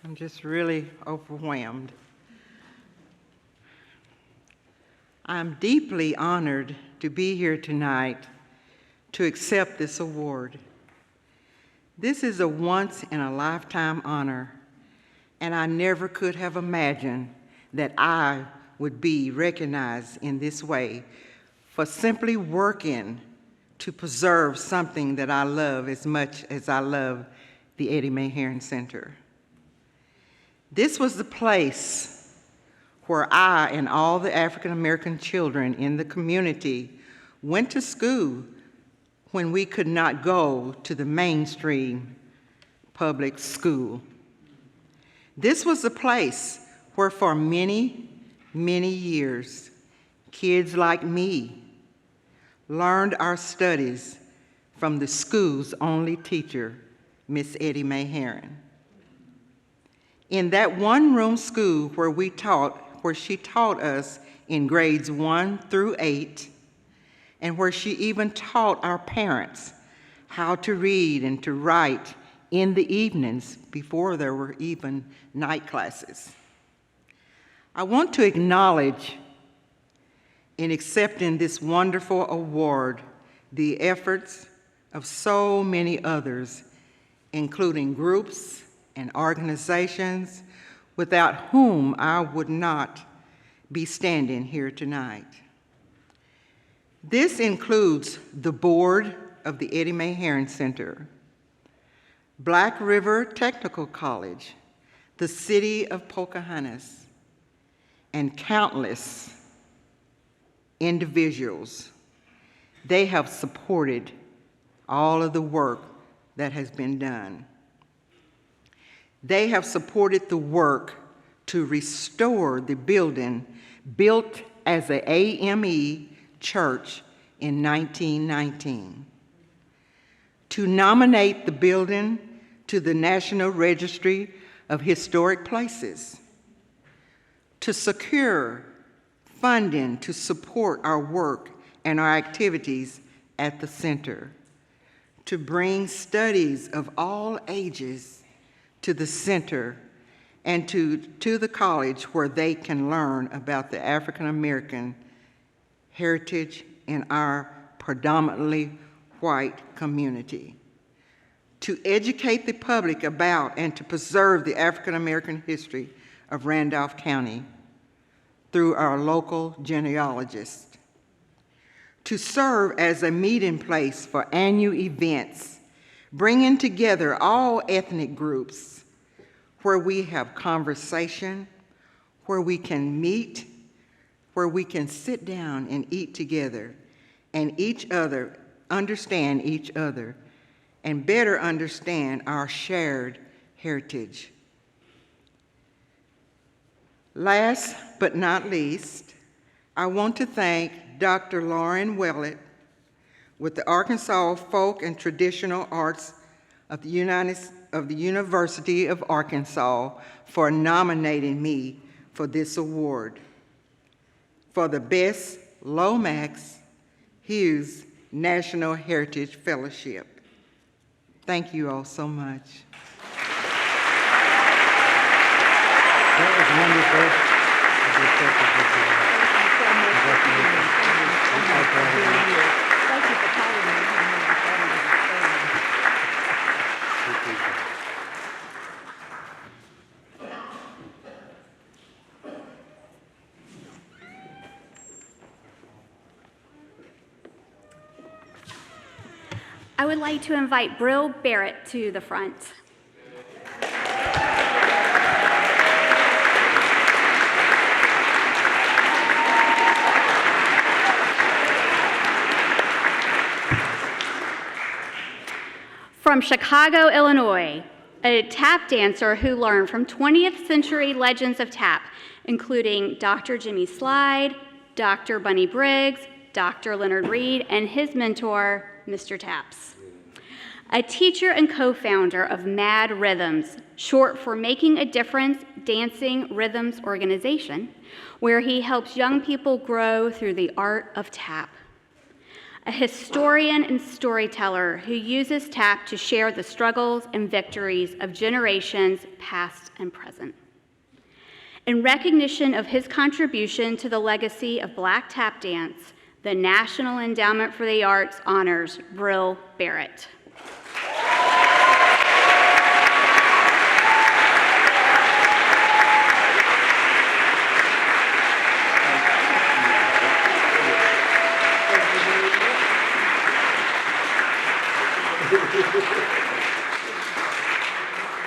Speaker 12: I'm just really overwhelmed. I'm deeply honored to be here tonight to accept this award. This is a once-in-a-lifetime honor, and I never could have imagined that I would be recognized in this way for simply working to preserve something that I love as much as I love the Eddie Mae Herron Center. This was the place where I and all the African American children in the community went to school when we could not go to the mainstream public school. This was the place where for many, many years, kids like me learned our studies from the school's only teacher, Miss Eddie Mae Herron. In that one-room school where she taught us in grades 1 through 8, and where she even taught our parents how to read and to write in the evenings before there were even night classes. I want to acknowledge, in accepting this wonderful award, the efforts of so many others, including groups and organizations without whom I would not be standing here tonight. This includes the board of the Eddie Mae Herron Center, Black River Technical College, the city of Pocahontas, and countless individuals. They have supported all of the work that has been done. They have supported the work to restore the building built as an AME church in 1919, to nominate the building to the National Registry of Historic Places, to secure funding to support our work and our activities at the center, to bring studies of all ages to the center and to the college where they can learn about the African American heritage in our predominantly white community, to educate the public about and to preserve the African American history of Randolph County through our local genealogists, to serve as a meeting place for annual events, bringing together all ethnic groups where we have conversation, where we can meet, where we can sit down and eat together and understand each other, and better understand our shared heritage. Last but not least, I want to thank Dr. Lauren Willett with the Arkansas Folk and Traditional Arts of the University of Arkansas for nominating me for this award for the Best Lomax Hughes National Heritage Fellowship. Thank you all so much.
Speaker 11: That was wonderful.
Speaker 7: Thank you for calling me. I would like to invite Bril Barrett to the front. From Chicago, Illinois, a tap dancer who learned from 20th century legends of tap, including Dr. Jimmy Slide, Dr. Bunny Briggs, Dr. Leonard Reed, and his mentor, Mr. Taps. A teacher and co-founder of Mad Rhythms, short for Making a Difference Dancing Rhythms Organization, where he helps young people grow through the art of tap. A historian and storyteller who uses tap to share the struggles and victories of generations past and present. In recognition of his contribution to the legacy of Black tap dance, the National Endowment for the Arts honors Bril Barrett.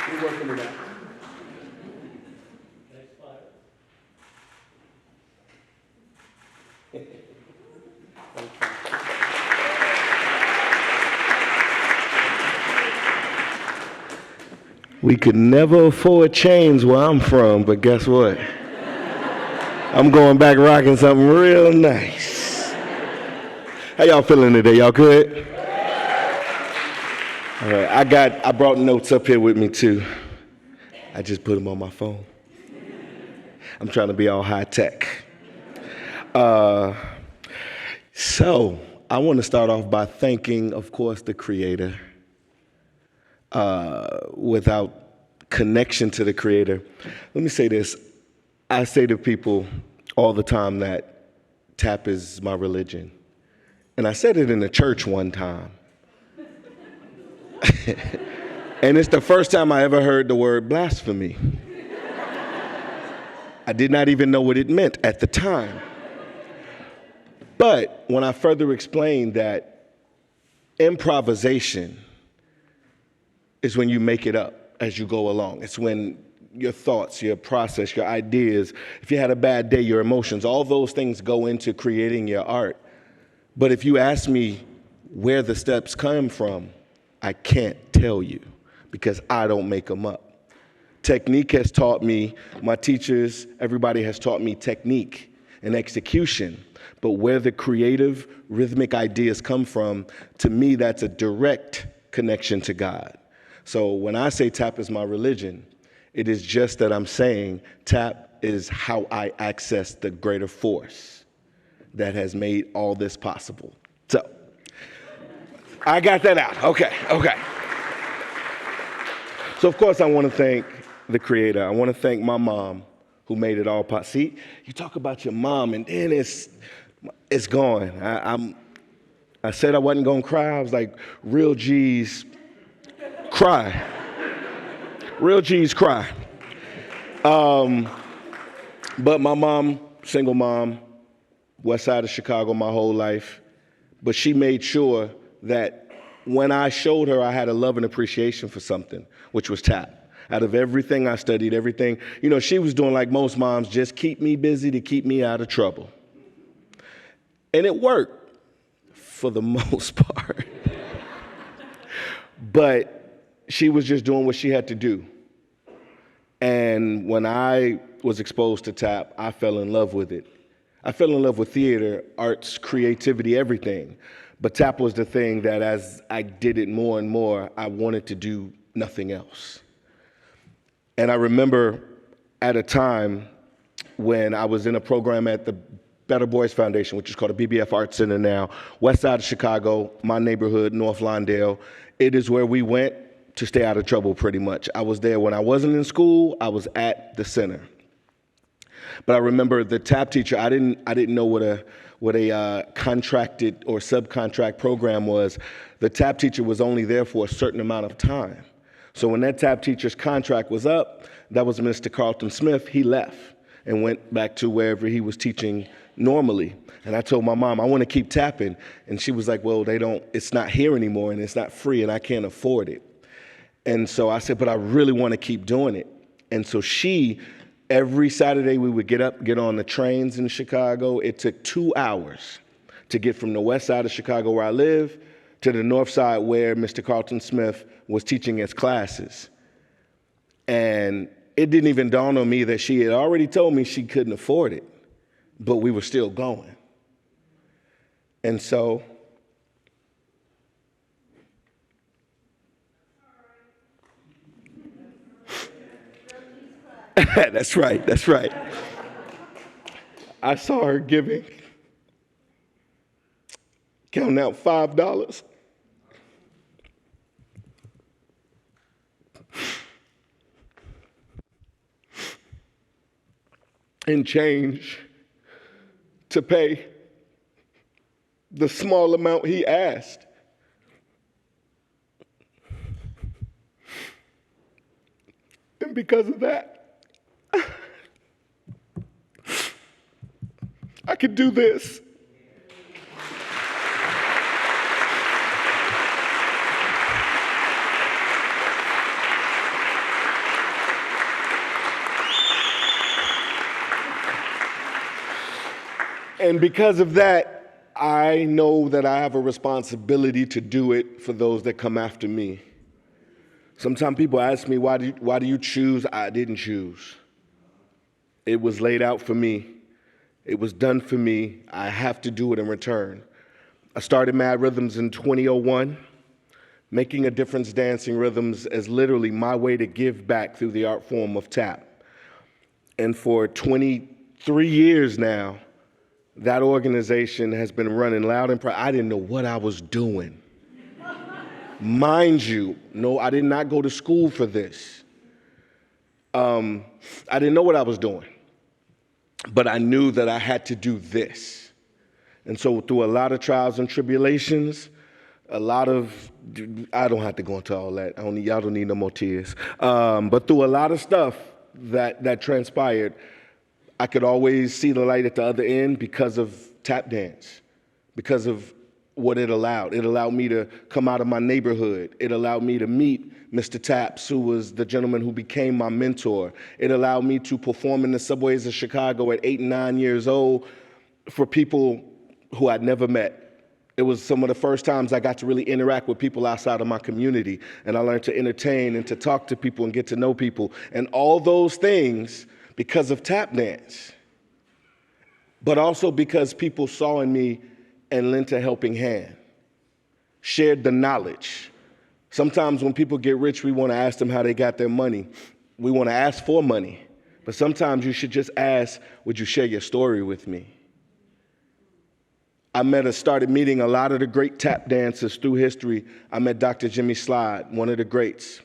Speaker 11: You're welcome to that.
Speaker 13: We could never afford chains where I'm from, but guess what? I'm going back rocking something real nice. How y'all feeling today? Y'all good? All right, I brought notes up here with me too. I just put them on my phone. I'm trying to be all high tech. So I want to start off by thanking, of course, the Creator. Without connection to the Creator, let me say this. I say to people all the time that tap is my religion. And I said it in a church one time. And it's the first time I ever heard the word blasphemy. I did not even know what it meant at the time. But when I further explained that improvisation is when you make it up as you go along. It's when your thoughts, your process, your ideas, if you had a bad day, your emotions, all those things go into creating your art. But if you ask me where the steps come from, I can't tell you because I don't make them up. Technique has taught me, my teachers, everybody has taught me technique and execution. But where the creative, rhythmic ideas come from, to me, that's a direct connection to God. So when I say tap is my religion, it is just that I'm saying tap is how I access the greater force that has made all this possible. So I got that out. Okay. So of course I want to thank the Creator. I want to thank my mom who made it all possible. See, you talk about your mom and then it's gone. I said I wasn't going to cry. I was like, real G's cry. Real G's cry. But my mom, single mom, west side of Chicago my whole life. But she made sure that when I showed her I had a love and appreciation for something, which was tap. Out of everything I studied, everything, she was doing like most moms, just keep me busy to keep me out of trouble. And it worked for the most part. But she was just doing what she had to do. And when I was exposed to tap, I fell in love with it. I fell in love with theater, arts, creativity, everything. But tap was the thing that as I did it more and more, I wanted to do nothing else. And I remember at a time when I was in a program at the Better Boys Foundation, which is called the BBF Arts Center now, west side of Chicago, my neighborhood, North Lawndale. It is where we went to stay out of trouble pretty much. I was there when I wasn't in school, I was at the center. But I remember the tap teacher, I didn't know what a contracted or subcontract program was. The tap teacher was only there for a certain amount of time. So when that tap teacher's contract was up, that was Mr. Carlton Smith, he left and went back to wherever he was teaching normally. And I told my mom, I want to keep tapping. And she was like, well, it's not here anymore and it's not free and I can't afford it. And so I said, but I really want to keep doing it. And so every Saturday we would get on the trains in Chicago. It took 2 hours to get from the west side of Chicago where I live to the north side where Mr. Carlton Smith was teaching his classes. And it didn't even dawn on me that she had already told me she couldn't afford it, but we were still going. And so That's right. I saw her giving, counting out $5. And change to pay the small amount he asked. And because of that, I could do this. And because of that, I know that I have a responsibility to do it for those that come after me. Sometimes people ask me, why do you choose? I didn't choose. It was laid out for me. It was done for me. I have to do it in return. I started Mad Rhythms in 2001. Making a difference dancing rhythms as literally my way to give back through the art form of tap. And for 23 years now, that organization has been running loud and proud. I didn't know what I was doing. Mind you, no, I did not go to school for this. I didn't know what I was doing, but I knew that I had to do this. And so through a lot of trials and tribulations, I don't have to go into all that. Y'all don't need no more tears. But through a lot of stuff that transpired, I could always see the light at the other end because of tap dance, because of what it allowed. It allowed me to come out of my neighborhood. It allowed me to meet Mr. Taps, who was the gentleman who became my mentor. It allowed me to perform in the subways of Chicago at 8 and 9 years old for people who I'd never met. It was some of the first times I got to really interact with people outside of my community, and I learned to entertain and to talk to people and get to know people, and all those things because of tap dance, but also because people saw in me and lent a helping hand, shared the knowledge. Sometimes when people get rich, we want to ask them how they got their money. We want to ask for money, but sometimes you should just ask, would you share your story with me? I started meeting a lot of the great tap dancers through history. I met Dr. Jimmy Slide, one of the greats.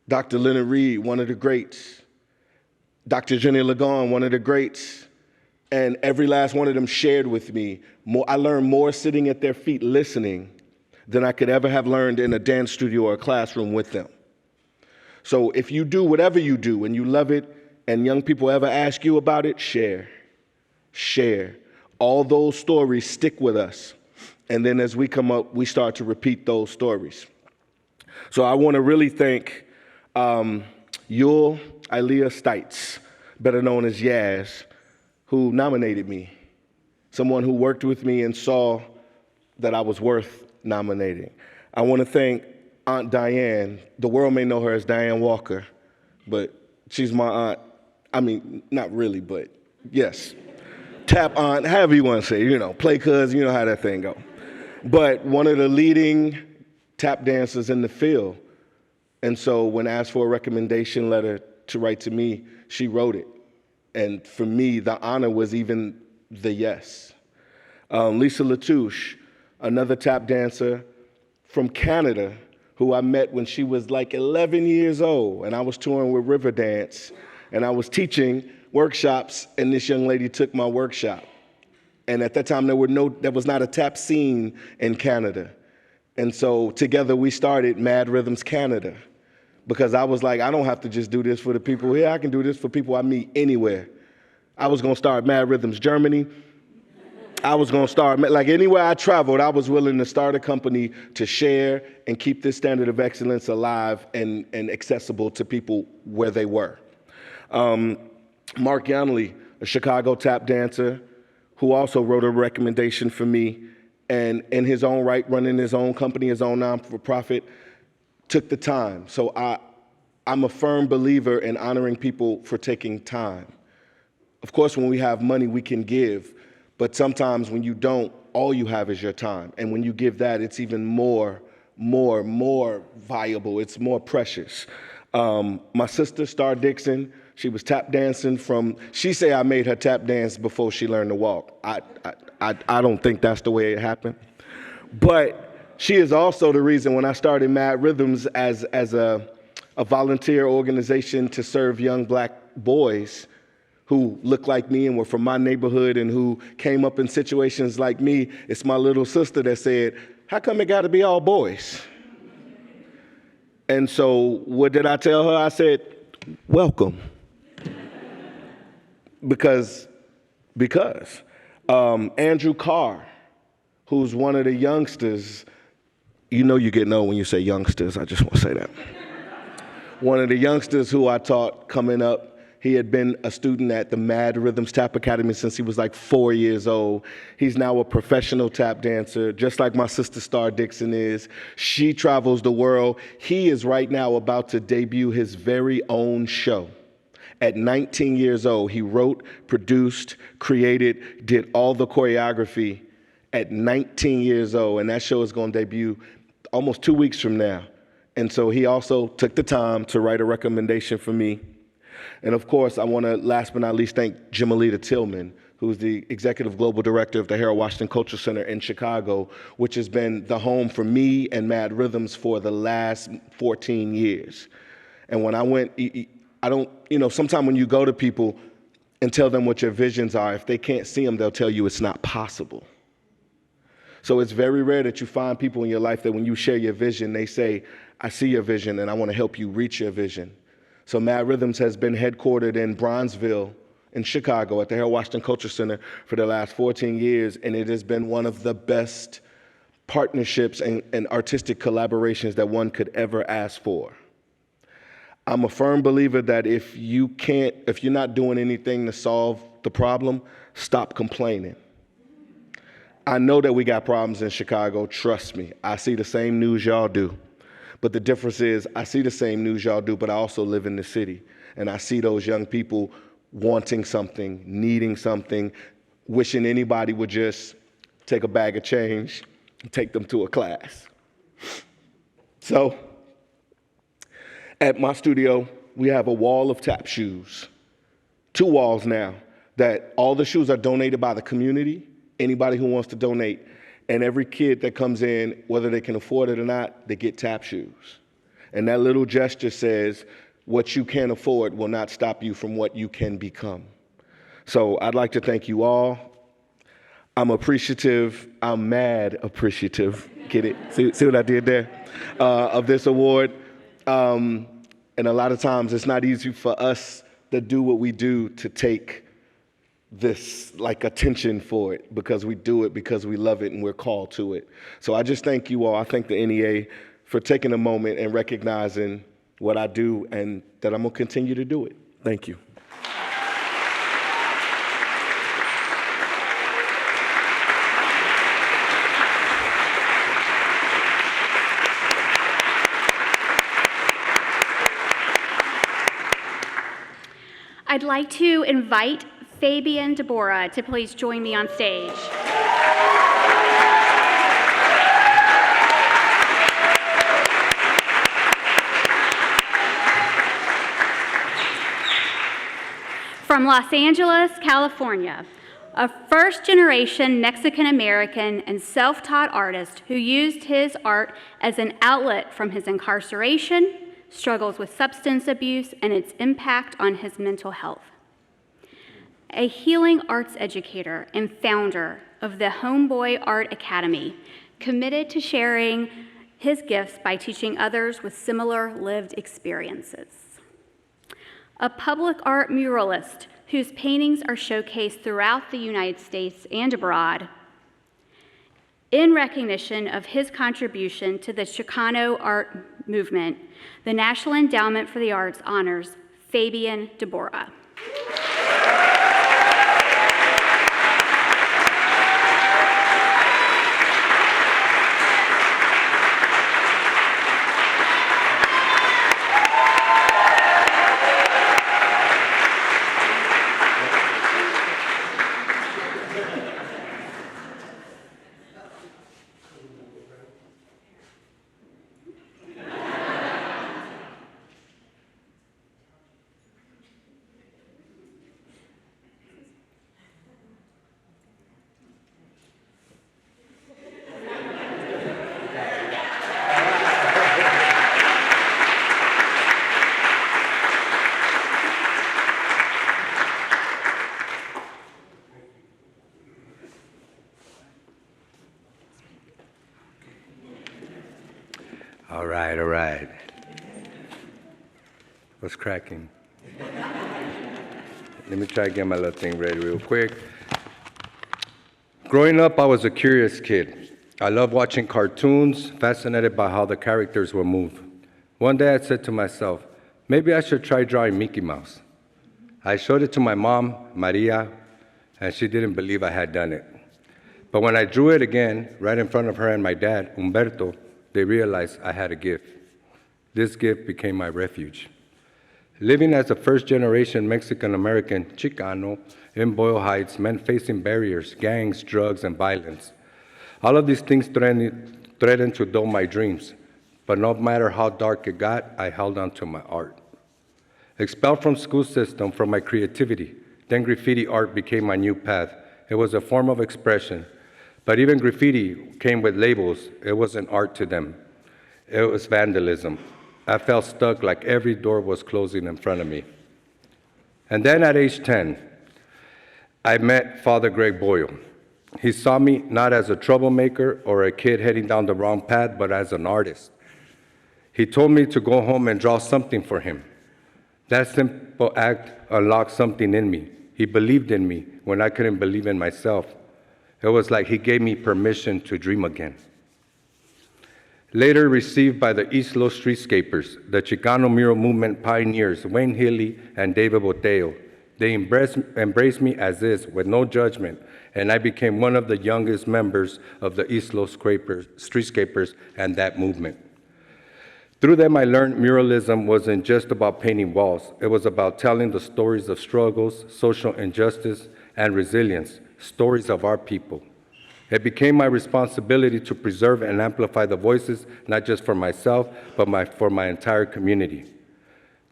Speaker 13: Dr. Leonard Reed, one of the greats. Dr. Jenny Lagon, one of the greats. And every last one of them shared with me. I learned more sitting at their feet listening than I could ever have learned in a dance studio or a classroom with them. So if you do whatever you do and you love it and young people ever ask you about it, share. Share. All those stories stick with us. And then as we come up, we start to repeat those stories. So I want to really thank Yul Ilea Stites, better known as Yaz, who nominated me. Someone who worked with me and saw that I was worth nominating. I want to thank Aunt Diane. The world may know her as Diane Walker, but she's my aunt. I mean, not really, but yes. Tap aunt, however you want to say, play cuz, you know how that thing go. But one of the leading tap dancers in the field. And so when asked for a recommendation letter to write to me, she wrote it. And for me, the honor was even the yes. Lisa Latouche, another tap dancer from Canada, who I met when she was like 11 years old, and I was touring with Riverdance, and I was teaching workshops, and this young lady took my workshop. And at that time, there was not a tap scene in Canada. And so together we started Mad Rhythms Canada, because I was like, I don't have to just do this for the people here. I can do this for people I meet anywhere. I was gonna start Mad Rhythms Germany. I was gonna start, like anywhere I traveled, I was willing to start a company to share and keep this standard of excellence alive and accessible to people where they were. Mark Yonley, a Chicago tap dancer, who also wrote a recommendation for me, and in his own right, running his own company, his own non-for-profit, took the time. So I'm a firm believer in honoring people for taking time. Of course, when we have money, we can give, but sometimes when you don't, all you have is your time. And when you give that, it's even more valuable. It's more precious. My sister, Star Dixon, she was tap dancing she say I made her tap dance before she learned to walk. I don't think that's the way it happened. But she is also the reason when I started Mad Rhythms as a volunteer organization to serve young black boys who look like me and were from my neighborhood and who came up in situations like me. It's my little sister that said, how come it gotta be all boys? And so what did I tell her? I said, welcome. Because Andrew Carr, who's one of the youngsters, you get old when you say youngsters, I just want to say that. One of the youngsters who I taught coming up, He had been a student at the Mad Rhythms Tap Academy since he was like 4 years old. He's now a professional tap dancer, just like my sister Star Dixon is. She travels the world. He is right now about to debut his very own show. At 19 years old, he wrote, produced, created, did all the choreography at 19 years old, and that show is going to debut almost 2 weeks from now. And so he also took the time to write a recommendation for me. And of course, I want to, last but not least, thank Jimalita Tillman, who's the Executive Global Director of the Harold Washington Cultural Center in Chicago, which has been the home for me and Mad Rhythms for the last 14 years. And when I went, I don't, sometimes when you go to people and tell them what your visions are, if they can't see them, they'll tell you it's not possible. So it's very rare that you find people in your life that when you share your vision, they say, I see your vision and I want to help you reach your vision. So Mad Rhythms has been headquartered in Bronzeville in Chicago at the Harold Washington Cultural Center for the last 14 years, and it has been one of the best partnerships and artistic collaborations that one could ever ask for. I'm a firm believer that if you're not doing anything to solve the problem, stop complaining. I know that we got problems in Chicago, trust me. I see the same news y'all do. But the difference is I see the same news y'all do, but I also live in the city. And I see those young people wanting something, needing something, wishing anybody would just take a bag of change and take them to a class. So at my studio, we have a wall of tap shoes, 2 walls now, that all the shoes are donated by the community, anybody who wants to donate. And every kid that comes in, whether they can afford it or not, they get tap shoes. And that little gesture says, what you can't afford will not stop you from what you can become. So I'd like to thank you all. I'm appreciative, I'm mad appreciative, get it? See what I did there? Of this award. And a lot of times it's not easy for us that do what we do to take this attention for it, because we do it because we love it and we're called to it. So I just thank you all. I thank the NEA for taking a moment and recognizing what I do and that I'm gonna continue to do it. Thank you.
Speaker 7: I'd like to invite Fabian Debora to please join me on stage. From Los Angeles, California, a first-generation Mexican-American and self-taught artist who used his art as an outlet from his incarceration, struggles with substance abuse, and its impact on his mental health. A healing arts educator and founder of the Homeboy Art Academy, committed to sharing his gifts by teaching others with similar lived experiences. A public art muralist whose paintings are showcased throughout the United States and abroad. In recognition of his contribution to the Chicano art movement, the National Endowment for the Arts honors Fabian Debora.
Speaker 14: All right. What's cracking? Let me try to get my little thing ready real quick. Growing up, I was a curious kid. I loved watching cartoons, fascinated by how the characters would move. One day I said to myself, maybe I should try drawing Mickey Mouse. I showed it to my mom, Maria, and she didn't believe I had done it. But when I drew it again, right in front of her and my dad, Humberto, they realized I had a gift. This gift became my refuge. Living as a first-generation Mexican-American Chicano in Boyle Heights meant facing barriers, gangs, drugs, and violence. All of these things threatened to dull my dreams, but no matter how dark it got, I held on to my art. Expelled from school system for my creativity, then graffiti art became my new path. It was a form of expression, but even graffiti came with labels. It wasn't art to them. It was vandalism. I felt stuck like every door was closing in front of me. And then at age 10, I met Father Greg Boyle. He saw me not as a troublemaker or a kid heading down the wrong path, but as an artist. He told me to go home and draw something for him. That simple act unlocked something in me. He believed in me when I couldn't believe in myself. It was like he gave me permission to dream again. Later received by the East Los Streetscapers, the Chicano mural movement pioneers, Wayne Healy and David Boteo. They embraced me as is, with no judgment, and I became one of the youngest members of the East Los Streetscapers and that movement. Through them, I learned muralism wasn't just about painting walls. It was about telling the stories of struggles, social injustice, and resilience, stories of our people. It became my responsibility to preserve and amplify the voices, not just for myself, but for my entire community.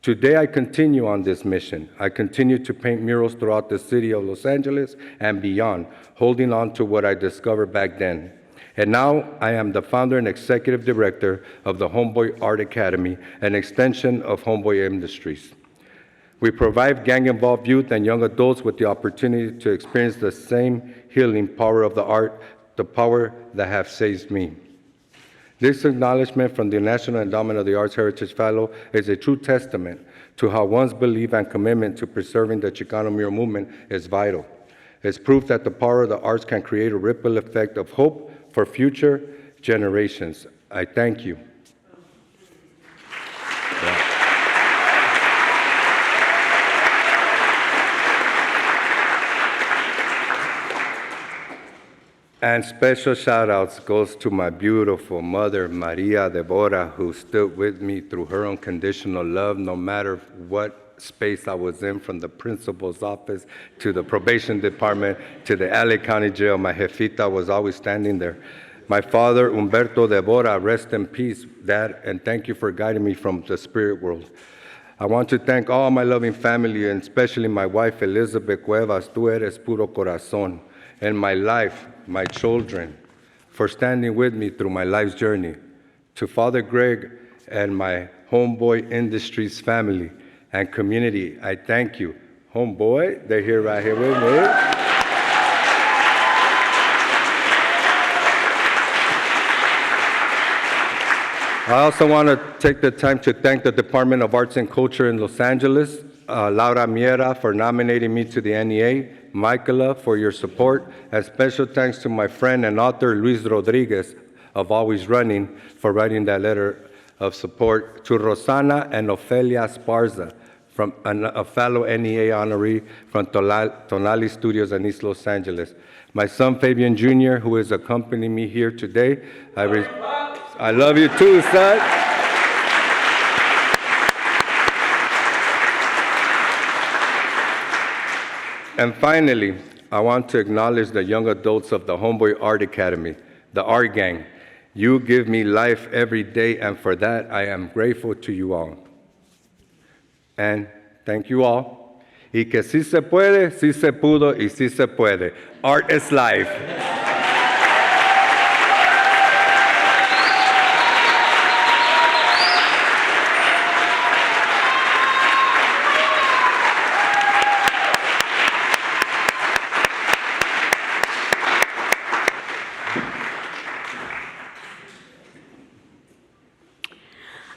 Speaker 14: Today, I continue on this mission. I continue to paint murals throughout the city of Los Angeles and beyond, holding on to what I discovered back then. And now, I am the founder and executive director of the Homeboy Art Academy, an extension of Homeboy Industries. We provide gang-involved youth and young adults with the opportunity to experience the same healing power of the art, the power that has saved me. This acknowledgement from the National Endowment of the Arts Heritage Fellow is a true testament to how one's belief and commitment to preserving the Chicano mural movement is vital. It's proof that the power of the arts can create a ripple effect of hope for future generations. I thank you. And special shout outs goes to my beautiful mother, Maria Debora, who stood with me through her unconditional love, no matter what space I was in, from the principal's office to the probation department to the LA County Jail. My jefita was always standing there. My father, Humberto Debora, rest in peace, Dad, and thank you for guiding me from the spirit world. I want to thank all my loving family, and especially my wife, Elizabeth Cuevas, tú eres puro corazón, and my life, my children, for standing with me through my life's journey. To Father Greg and my Homeboy Industries family and community, I thank you. Homeboy, they're here right here with me. I also want to take the time to thank the Department of Arts and Culture in Los Angeles, Laura Miera for nominating me to the NEA, Michaela for your support, and special thanks to my friend and author Luis Rodriguez of Always Running for writing that letter of support, to Rosana and Ofelia Esparza, from a fellow NEA honoree from Tonali Studios in East Los Angeles. My son Fabian Jr., who is accompanying me here today, I love you too, son. And finally, I want to acknowledge the young adults of the Homeboy Art Academy, the Art Gang. You give me life every day, and for that, I am grateful to you all. And thank you all. Y que sí se puede, sí se pudo, y sí se puede. Art is life.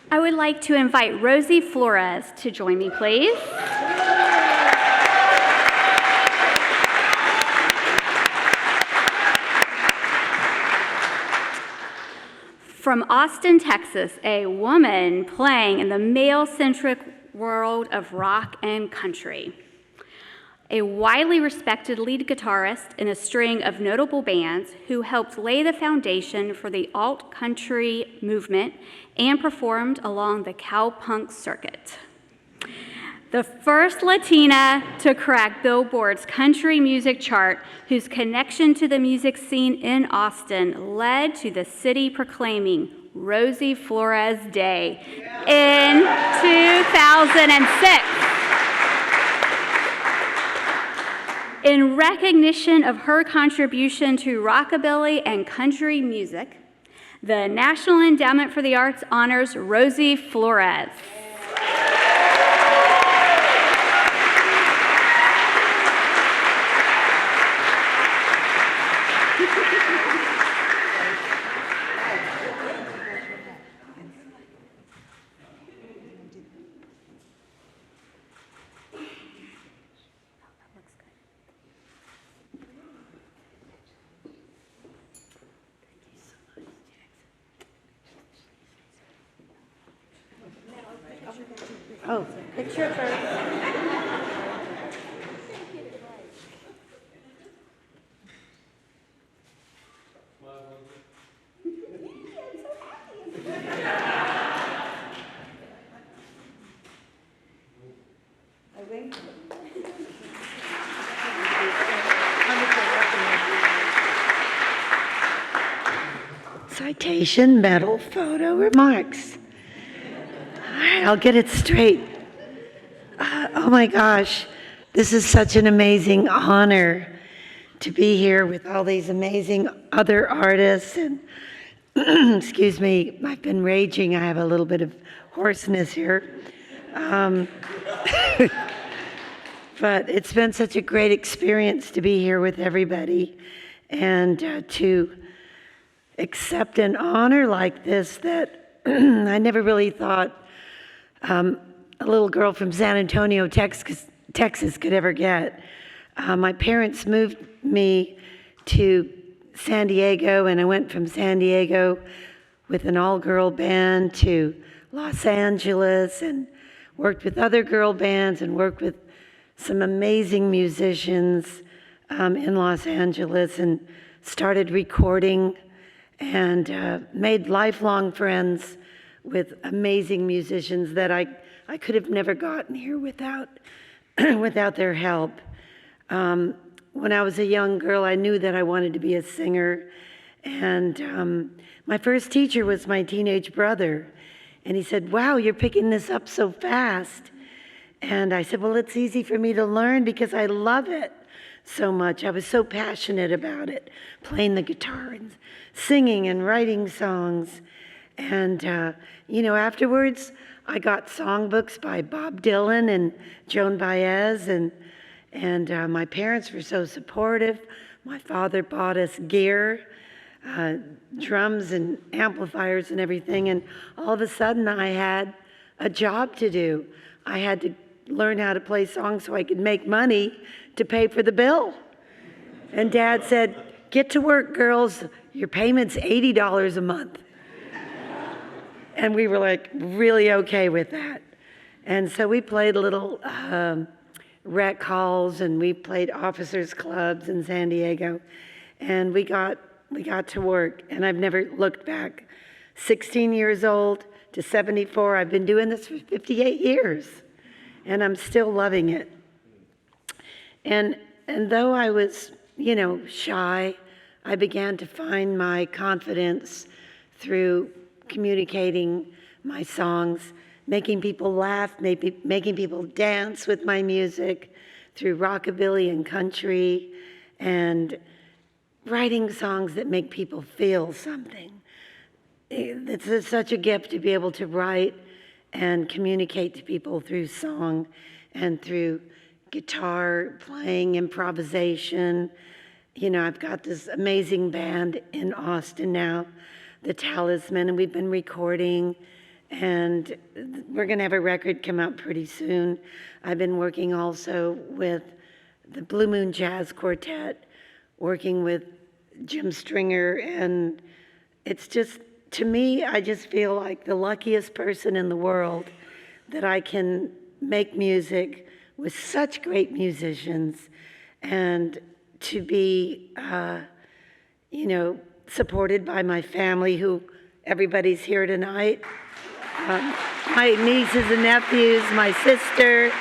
Speaker 7: I would like to invite Rosie Flores to join me, please. From Austin, Texas, a woman playing in the male-centric world of rock and country. a widely respected lead guitarist in a string of notable bands who helped lay the foundation for the alt-country movement and performed along the cowpunk circuit. The first Latina to crack Billboard's country music chart, whose connection to the music scene in Austin led to the city proclaiming Rosie Flores Day in 2006. In recognition of her contribution to rockabilly and country music, the National Endowment for the Arts honors Rosie Flores.
Speaker 15: Oh, picture first. Citation, medal, photo, remarks. All right, I'll get it straight. Oh my gosh, this is such an amazing honor to be here with all these amazing other artists. And excuse me, I've been raging. I have a little bit of hoarseness here. But it's been such a great experience to be here with everybody and to accept an honor like this that I never really thought a little girl from San Antonio, Texas could ever get. My parents moved me to San Diego, and I went from San Diego with an all-girl band to Los Angeles and worked with other girl bands and worked with some amazing musicians in Los Angeles and started recording and made lifelong friends with amazing musicians that I could have never gotten here without their help. When I was a young girl, I knew that I wanted to be a singer, and my first teacher was my teenage brother, and he said, "Wow, you're picking this up so fast." And I said, "Well, it's easy for me to learn because I love it so much." I was so passionate about it, playing the guitar and singing and writing songs. And, afterwards, I got songbooks by Bob Dylan and Joan Baez, and my parents were so supportive. My father bought us gear, drums and amplifiers and everything, and all of a sudden I had a job to do. I had to learn how to play songs so I could make money to pay for the bill. And Dad said, "Get to work, girls. Your payment's $80 a month." And we were like really okay with that. And so we played little rec halls, and we played officers clubs in San Diego. And we got to work, and I've never looked back. 16 years old to 74, I've been doing this for 58 years, and I'm still loving it. And though I was, shy, I began to find my confidence through communicating my songs, making people laugh, making people dance with my music through rockabilly and country, and writing songs that make people feel something. It's such a gift to be able to write and communicate to people through song and through guitar playing, improvisation. I've got this amazing band in Austin now, the Talisman, and we've been recording, and we're going to have a record come out pretty soon. I've been working also with the Blue Moon Jazz Quartet, working with Jim Stringer, and it's just, to me, I just feel like the luckiest person in the world that I can make music, with such great musicians, and to be, supported by my family, who everybody's here tonight. My nieces and nephews, my sister.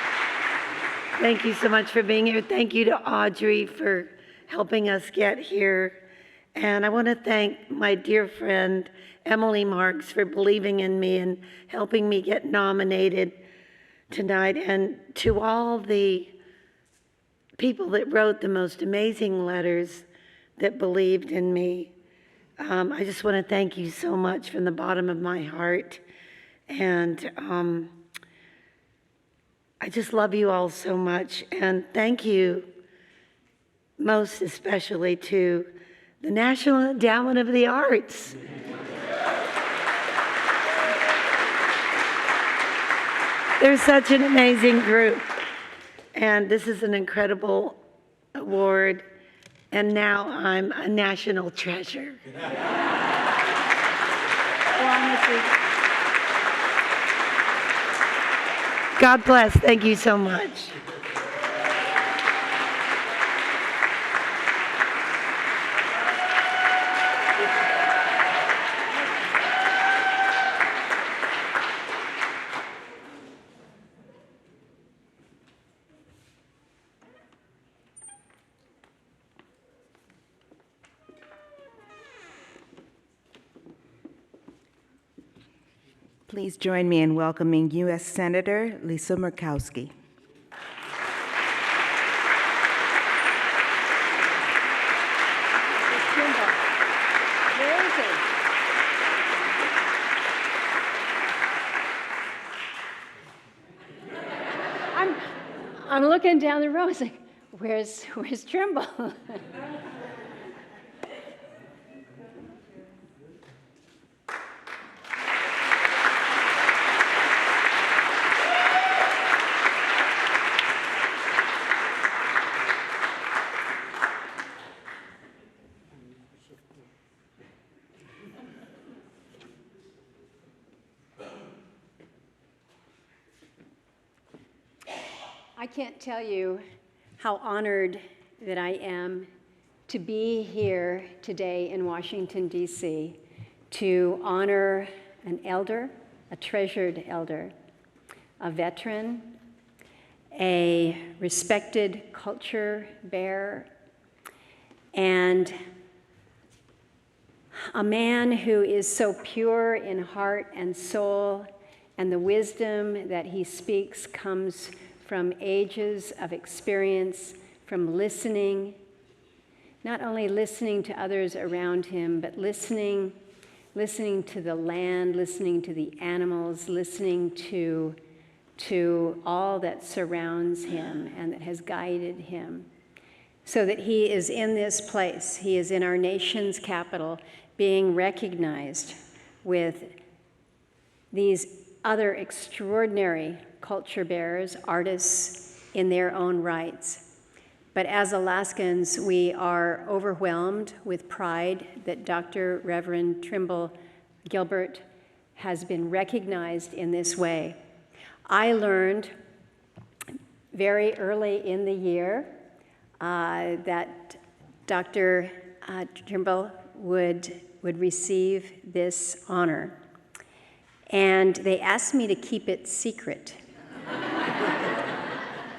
Speaker 15: Thank you so much for being here. Thank you to Audrey for helping us get here. And I want to thank my dear friend, Emily Marks, for believing in me and helping me get nominated tonight. And to all the people that wrote the most amazing letters that believed in me, I just want to thank you so much from the bottom of my heart. And I just love you all so much. And thank you most especially to the National Endowment of the Arts. They're such an amazing group. And this is an incredible award. And now I'm a national treasure. God bless. Thank you so much.
Speaker 3: Please join me in welcoming U.S. Senator Lisa Murkowski.
Speaker 16: I'm looking down the row, like, where's Trimble? I can't tell you how honored that I am to be here today in Washington, D.C., to honor an elder, a treasured elder, a veteran, a respected culture bearer, and a man who is so pure in heart and soul, and the wisdom that he speaks comes from ages of experience, from listening, not only listening to others around him, but listening to the land, listening to the animals, listening to all that surrounds him and that has guided him. So that he is in this place, he is in our nation's capital, being recognized with these other extraordinary culture bearers, artists in their own rights. But as Alaskans, we are overwhelmed with pride that Dr. Reverend Trimble Gilbert has been recognized in this way. I learned very early in the year that Dr. Trimble would receive this honor. And they asked me to keep it secret.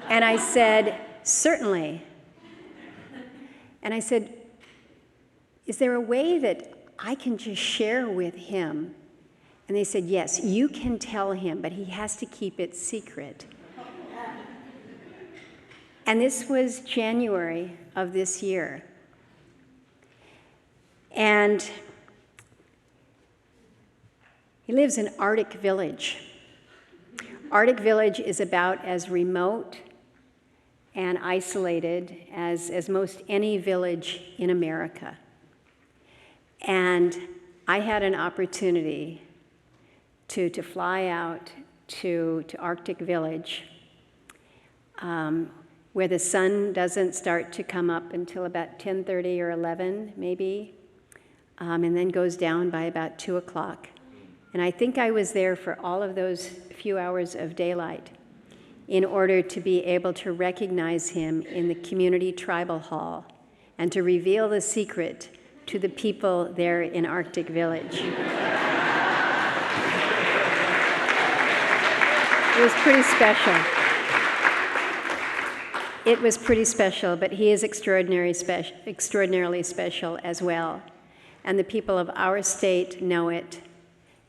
Speaker 16: And I said, certainly. And I said, is there a way that I can just share with him? And they said, yes, you can tell him, but he has to keep it secret. And this was January of this year. And he lives in Arctic Village. Arctic Village is about as remote and isolated as most any village in America. And I had an opportunity to fly out to Arctic Village, where the sun doesn't start to come up until about 10:30 or 11, maybe, and then goes down by about 2 o'clock. And I think I was there for all of those few hours of daylight. in order to be able to recognize him in the community tribal hall and to reveal the secret to the people there in Arctic Village. It was pretty special. It was pretty special, but he is extraordinarily special as well. And the people of our state know it,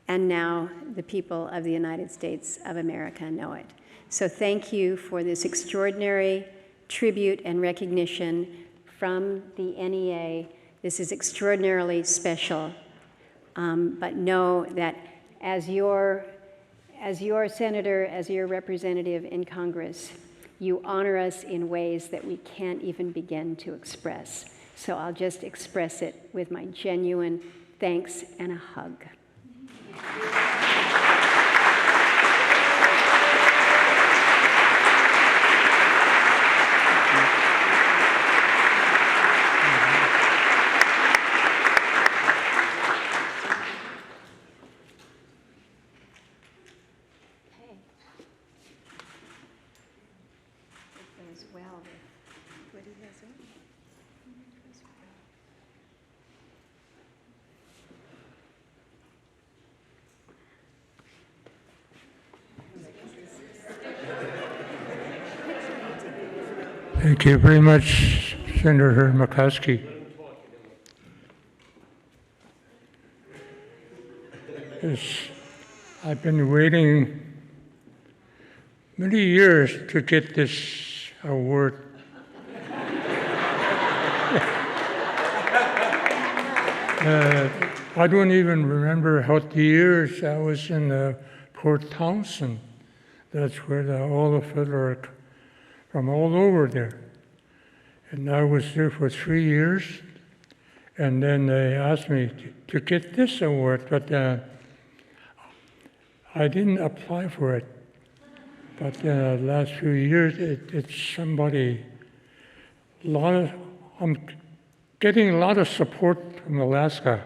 Speaker 16: and now the people of the United States of America know it. So thank you for this extraordinary tribute and recognition from the NEA. This is extraordinarily special, but know that as your senator, as your representative in Congress, you honor us in ways that we can't even begin to express. So I'll just express it with my genuine thanks and a hug.
Speaker 17: Thank you very much, Senator McCoskey. I've been waiting many years to get this award. I don't even remember how the years I was in Port Townsend. That's where all the Fiddler from all over there. And I was there for 3 years, and then they asked me to get this award, but I didn't apply for it. But the last few years, it's somebody, I'm getting a lot of support from Alaska.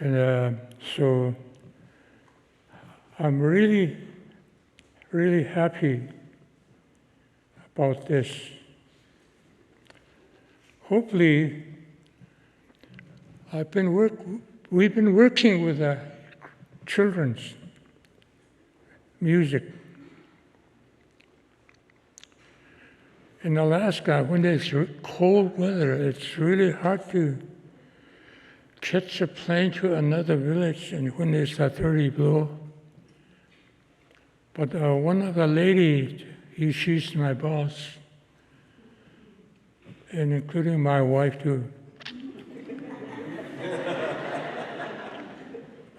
Speaker 17: And so I'm really, really happy about this. Hopefully, we've been working with children's music. In Alaska, when it's cold weather, it's really hard to catch a plane to another village, and when it's 30 below. But one of the ladies, she's my boss, and including my wife too.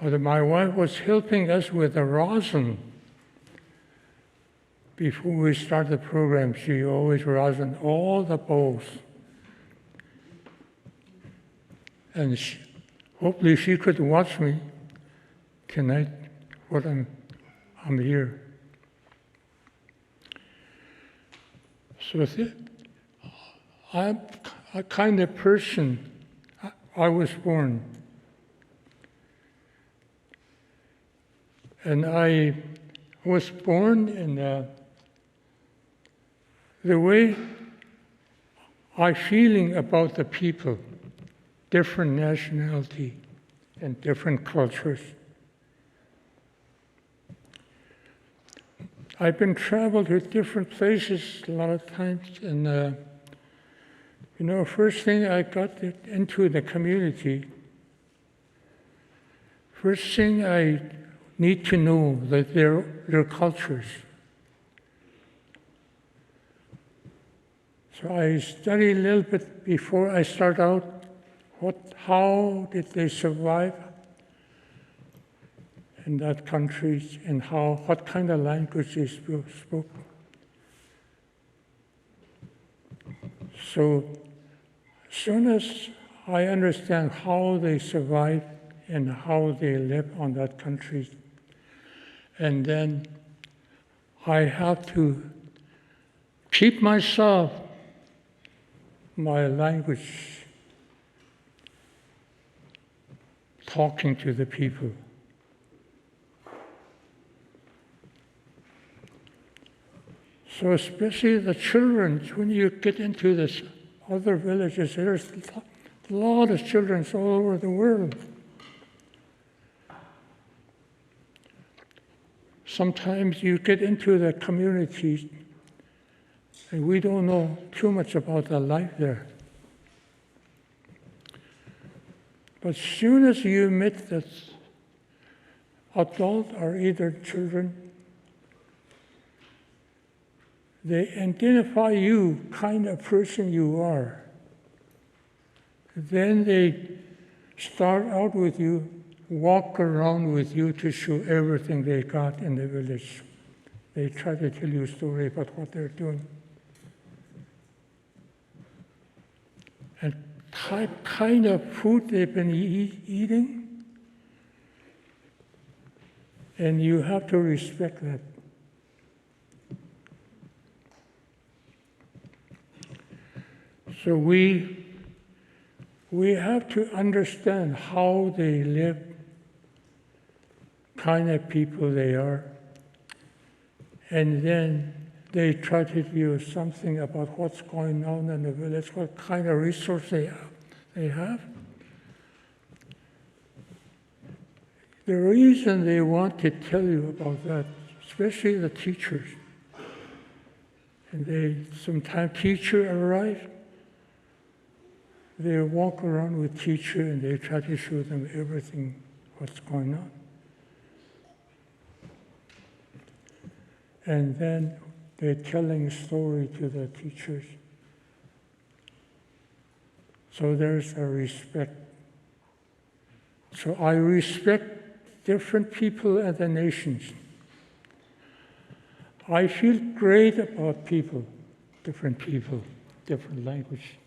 Speaker 17: But my wife was helping us with the rosin. Before we start the program, she always rosined all the bowls. And hopefully she could watch me tonight when I'm here. So I'm a kind of person. I was born. And I was born in the way I'm feeling about the people, different nationality and different cultures. I've been traveled to different places a lot of times, and first thing I got into the community, first thing I need to know that their cultures. So I study a little bit before I start out. How did they survive in that country, and what kind of language they spoke? So as soon as I understand how they survive and how they live on that country, and then I have to keep my language, talking to the people. So especially the children, when you get into this other villages, there's a lot of children all over the world. Sometimes you get into the communities and we don't know too much about the life there. But as soon as you meet this adult or either children, they identify you, kind of person you are. Then they start out with you, walk around with you to show everything they got in the village. They try to tell you a story about what they're doing. And kind of food they've been eating, and you have to respect that. So we have to understand how they live, kind of people they are, and then they try to do something about what's going on in the village, what kind of resource they have. The reason they want to tell you about that, especially the teachers, and sometimes teacher arrives, they walk around with teacher and they try to show them everything, what's going on. And then they're telling a story to the teachers. So there's a respect. So I respect different people and the nations. I feel great about people, different language.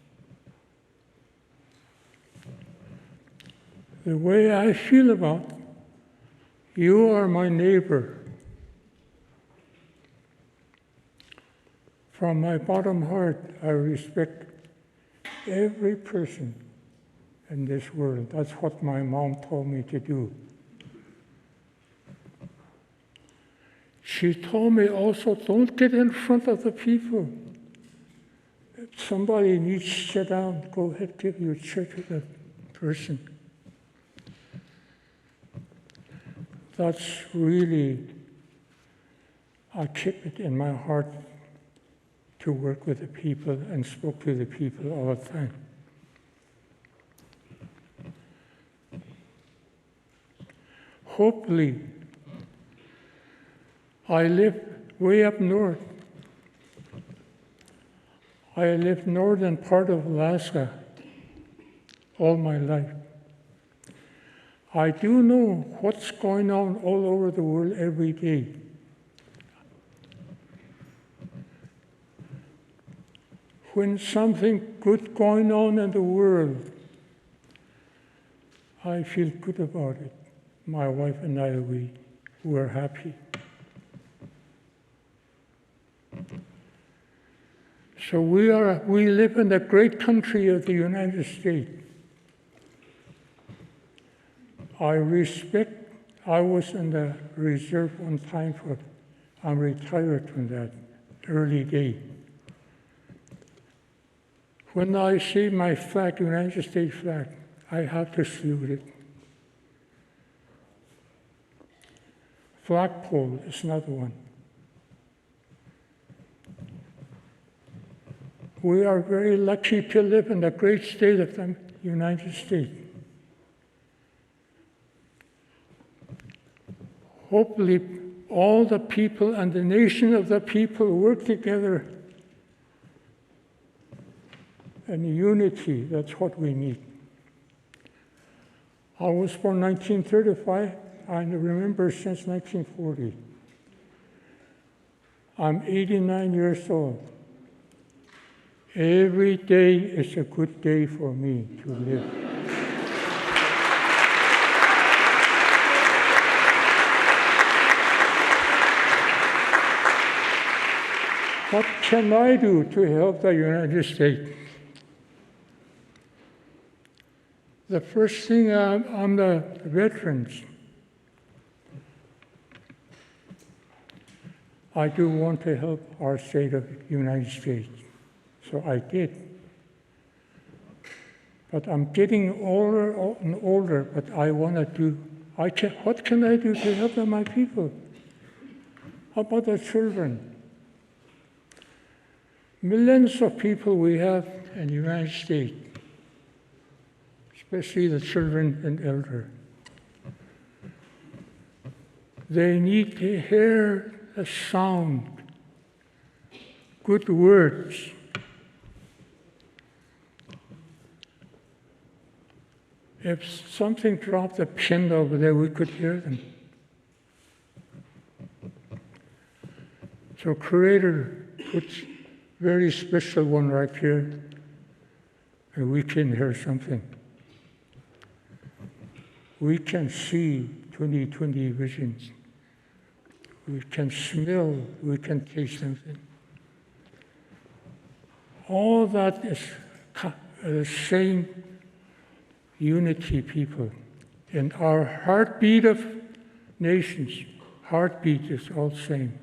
Speaker 17: The way I feel about you are my neighbor. From my bottom heart, I respect every person in this world. That's what my mom told me to do. She told me also, don't get in front of the people. If somebody needs to sit down, go ahead, give your chair to the person. That's really, I keep it in my heart to work with the people and spoke to the people all the time. Hopefully, I live way up north. I live northern part of Alaska all my life. I do know what's going on all over the world every day. When something good going on in the world, I feel good about it. My wife and I, we're happy. So we live in the great country of the United States. I was in the reserve one time I'm retired from that early day. When I see my flag, United States flag, I have to salute it. Flagpole is another one. We are very lucky to live in the great state of the United States. Hopefully, all the people and the nation of the people work together in unity. That's what we need. I was born 1935. I remember since 1940. I'm 89 years old. Every day is a good day for me to live. What can I do to help the United States? The first thing, I'm the veterans. I do want to help our state of the United States. So I did. But I'm getting older and older, but I want to do, what can I do to help my people? How about the children? Millions of people we have in the United States, especially the children and elder. They need to hear a sound, good words. If something dropped a pin over there, we could hear them. So Creator puts very special one right here, and we can hear something. We can see 20/20 visions. We can smell, we can taste something. All that is the same unity, people. And our heartbeat of nations, heartbeat is all same.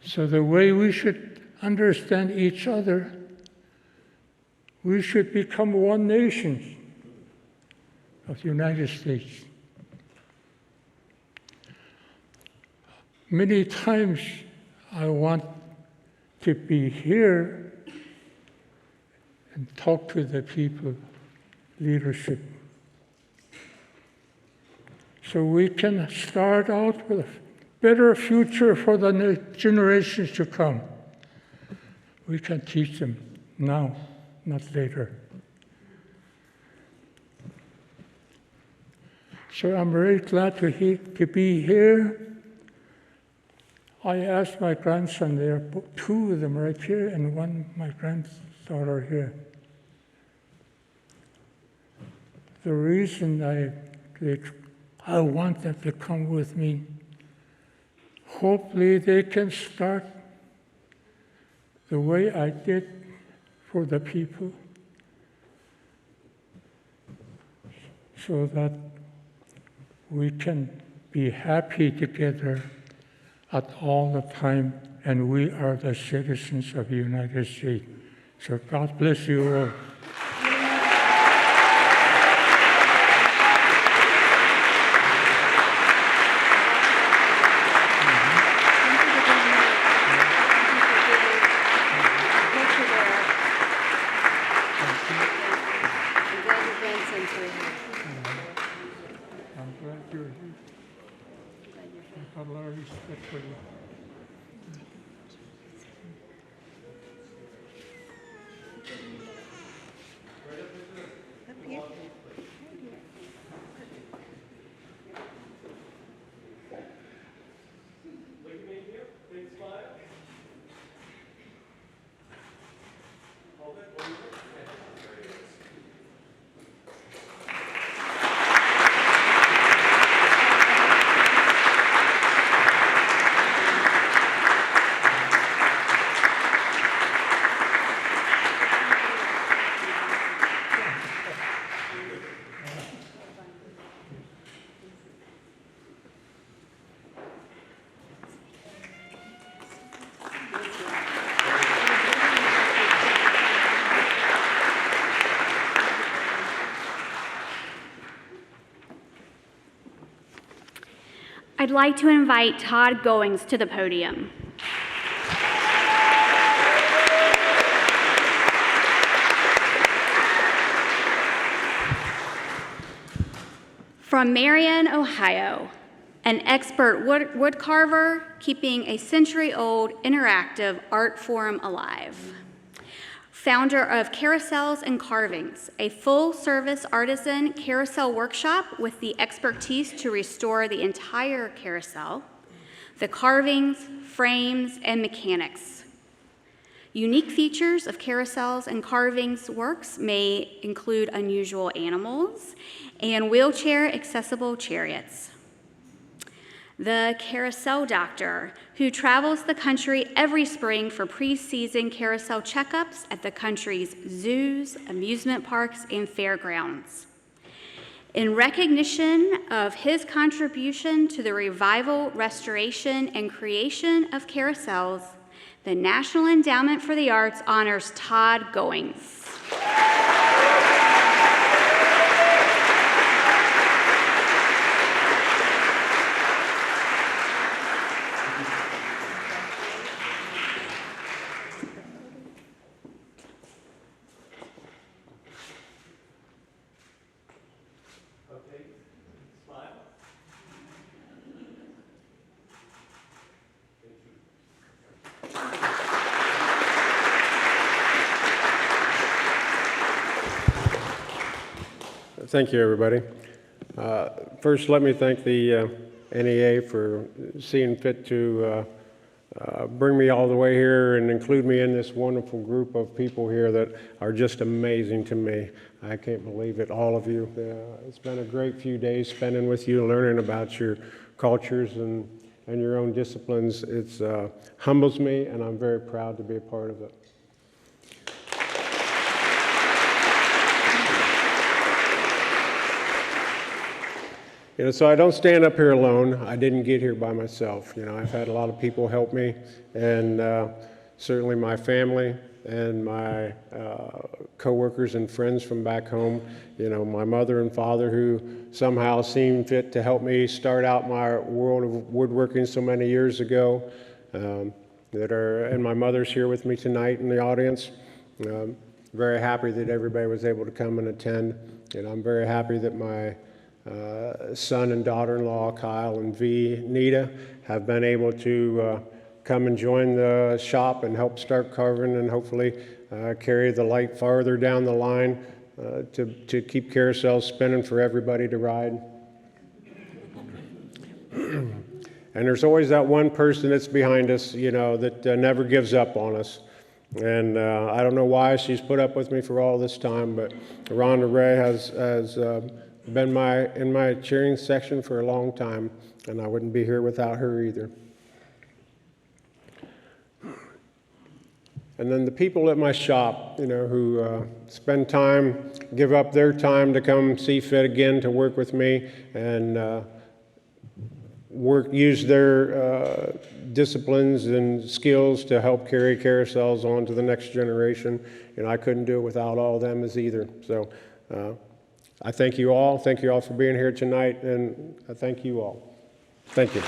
Speaker 17: So the way we should understand each other, we should become one nation of the United States. Many times I want to be here and talk to the people, leadership. So we can start out with a better future for the generations to come. We can teach them now, not later. So I'm very glad to be here. I asked my grandson, there are two of them right here, and one my granddaughter here. The reason I want them to come with me, hopefully they can start the way I did for the people, so that we can be happy together at all the time, and we are the citizens of the United States. So God bless you all.
Speaker 7: I'd like to invite Todd Goings to the podium. From Marion, Ohio, an expert wood carver keeping a century-old interactive art form alive. Founder of Carousels and Carvings, a full-service artisan carousel workshop with the expertise to restore the entire carousel, the carvings, frames, and mechanics. Unique features of carousels and carvings works may include unusual animals and wheelchair-accessible chariots. The Carousel Doctor, who travels the country every spring for pre-season carousel checkups at the country's zoos, amusement parks, and fairgrounds. In recognition of his contribution to the revival, restoration, and creation of carousels, the National Endowment for the Arts honors Todd Goings.
Speaker 18: Thank you, everybody. First, let me thank the NEA for seeing fit to bring me all the way here and include me in this wonderful group of people here that are just amazing to me. I can't believe it, all of you. It's been a great few days spending with you, learning about your cultures and your own disciplines. It humbles me, and I'm very proud to be a part of it. So I don't stand up here alone. I didn't get here by myself. I've had a lot of people help me, and certainly my family and my coworkers and friends from back home. My mother and father, who somehow seemed fit to help me start out my world of woodworking so many years ago. And my mother's here with me tonight in the audience. Very happy that everybody was able to come and attend, and I'm very happy that my son and daughter-in-law, Kyle and Nita, have been able to come and join the shop and help start carving and hopefully carry the light farther down the line to keep carousels spinning for everybody to ride. And there's always that one person that's behind us, that never gives up on us. And I don't know why she's put up with me for all this time, but Rhonda Ray has been in my cheering section for a long time, and I wouldn't be here without her either. And then the people at my shop, who spend time, give up their time to come see fit again to work with me and use their disciplines and skills to help carry carousels on to the next generation. I couldn't do it without all of them as either. So I thank you all. Thank you all for being here tonight, and I thank you all. Thank you.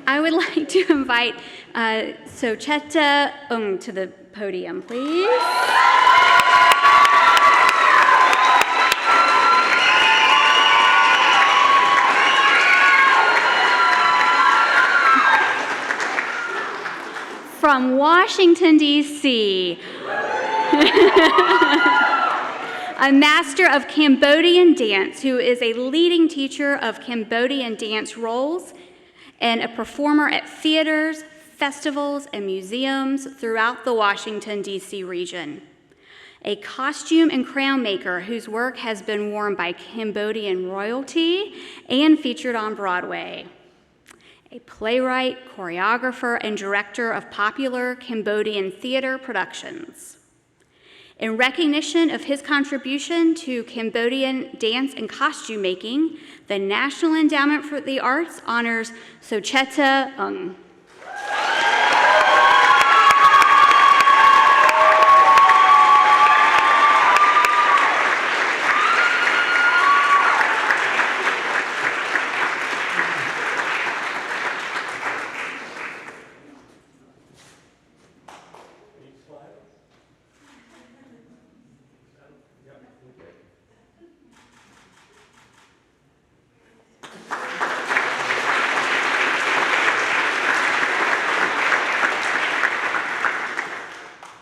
Speaker 7: I would like to invite Socheta to the podium, please. From Washington, D.C., a master of Cambodian dance who is a leading teacher of Cambodian dance roles and a performer at theaters, festivals, and museums throughout the Washington, D.C. region. A costume and crown maker whose work has been worn by Cambodian royalty and featured on Broadway. A playwright, choreographer, and director of popular Cambodian theater productions. In recognition of his contribution to Cambodian dance and costume making, the National Endowment for the Arts honors Socheta Ung.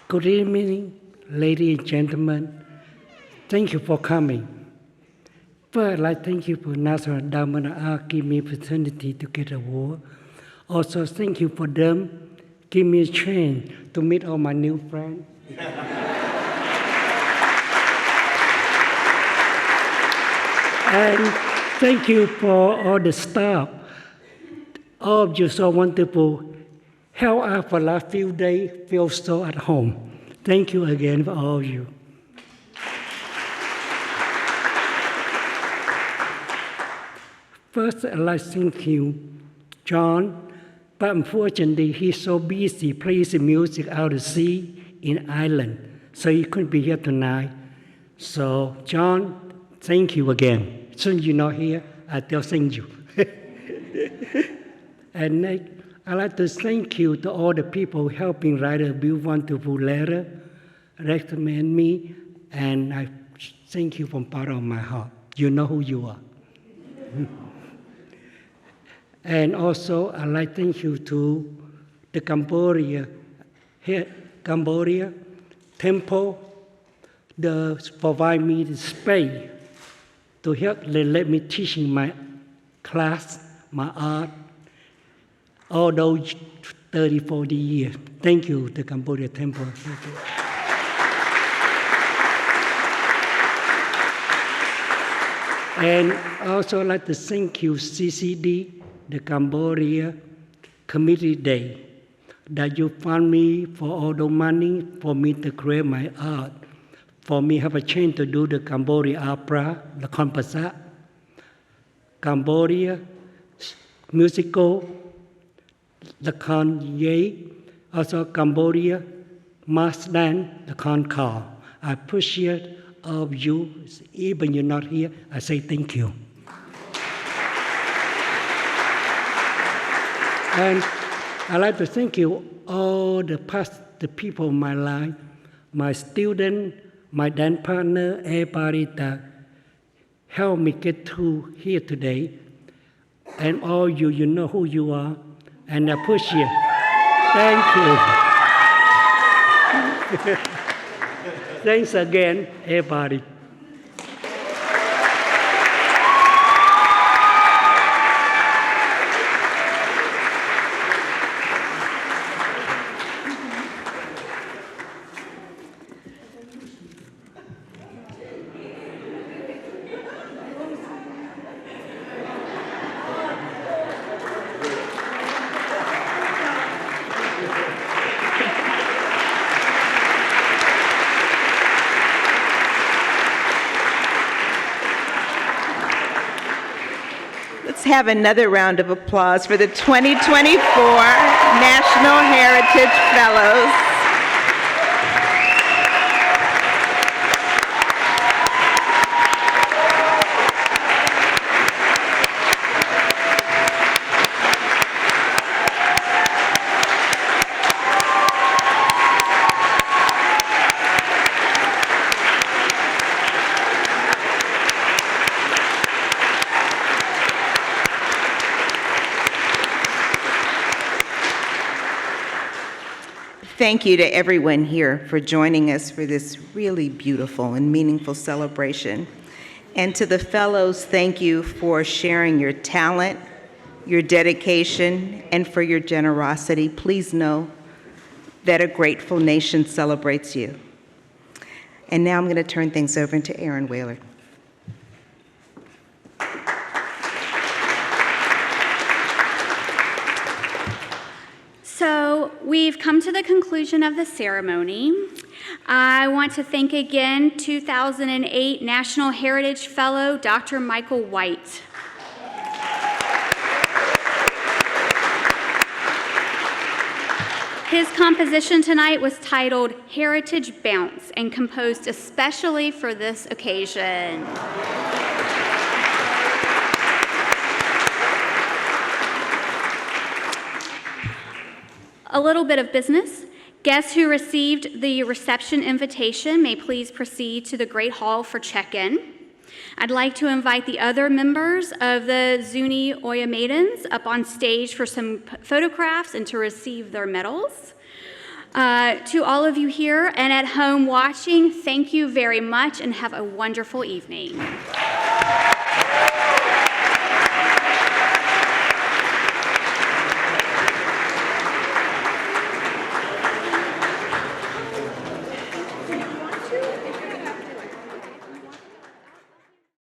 Speaker 19: Good evening, ladies and gentlemen. Thank you for coming. First, I'd like to thank you for National Endowment of Art giving me opportunity to get an award. Also, thank you for them giving me a chance to meet all my new friends. And thank you for all the staff. All of you so wonderful. Help us for the last few days feel so at home. Thank you again for all of you. First, I'd like to thank you, John, but unfortunately, he's so busy playing music out at sea in Ireland, so he couldn't be here tonight. So, John, thank you again. As soon as you're not here, I still thank you. And I'd like to thank you to all the people helping write a wonderful letter, recommend me, and I thank you from bottom of my heart. You know who you are. And also, I'd like to thank you to the Cambodia Temple, provide me the space to help let me teaching my class, my art, all those 30, 40 years. Thank you, the Cambodia Temple. Thank you. And I also like to thank you, CCD, the Cambodia Committee Day, that you fund me for all the money for me to create my art, for me have a chance to do the Cambodia opera, the Kompasa, Cambodia musical, the Kanye, also Cambodia mass dance, the Concall. I appreciate all of you, even you're not here, I say thank you. And I'd like to thank you, all the people in my life, my student, my dance partner, everybody that helped me get to here today. And all you know who you are, and I appreciate it. Thank you. Thanks again, everybody.
Speaker 3: Have another round of applause for the 2024 National Heritage Fellows. Thank you to everyone here for joining us for this really beautiful and meaningful celebration. And to the fellows, thank you for sharing your talent, your dedication, and for your generosity. Please know that a grateful nation celebrates you. And now I'm going to turn things over to Aaron Whaler.
Speaker 7: So we've come to the conclusion of the ceremony. I want to thank again 2008 National Heritage Fellow, Dr. Michael White. His composition tonight was titled Heritage Bounce and composed especially for this occasion. A little bit of business. Guests who received the reception invitation may please proceed to the Great Hall for check-in. I'd like to invite the other members of the Zuni Oya Maidens up on stage for some photographs and to receive their medals. To all of you here and at home watching, thank you very much and have a wonderful evening.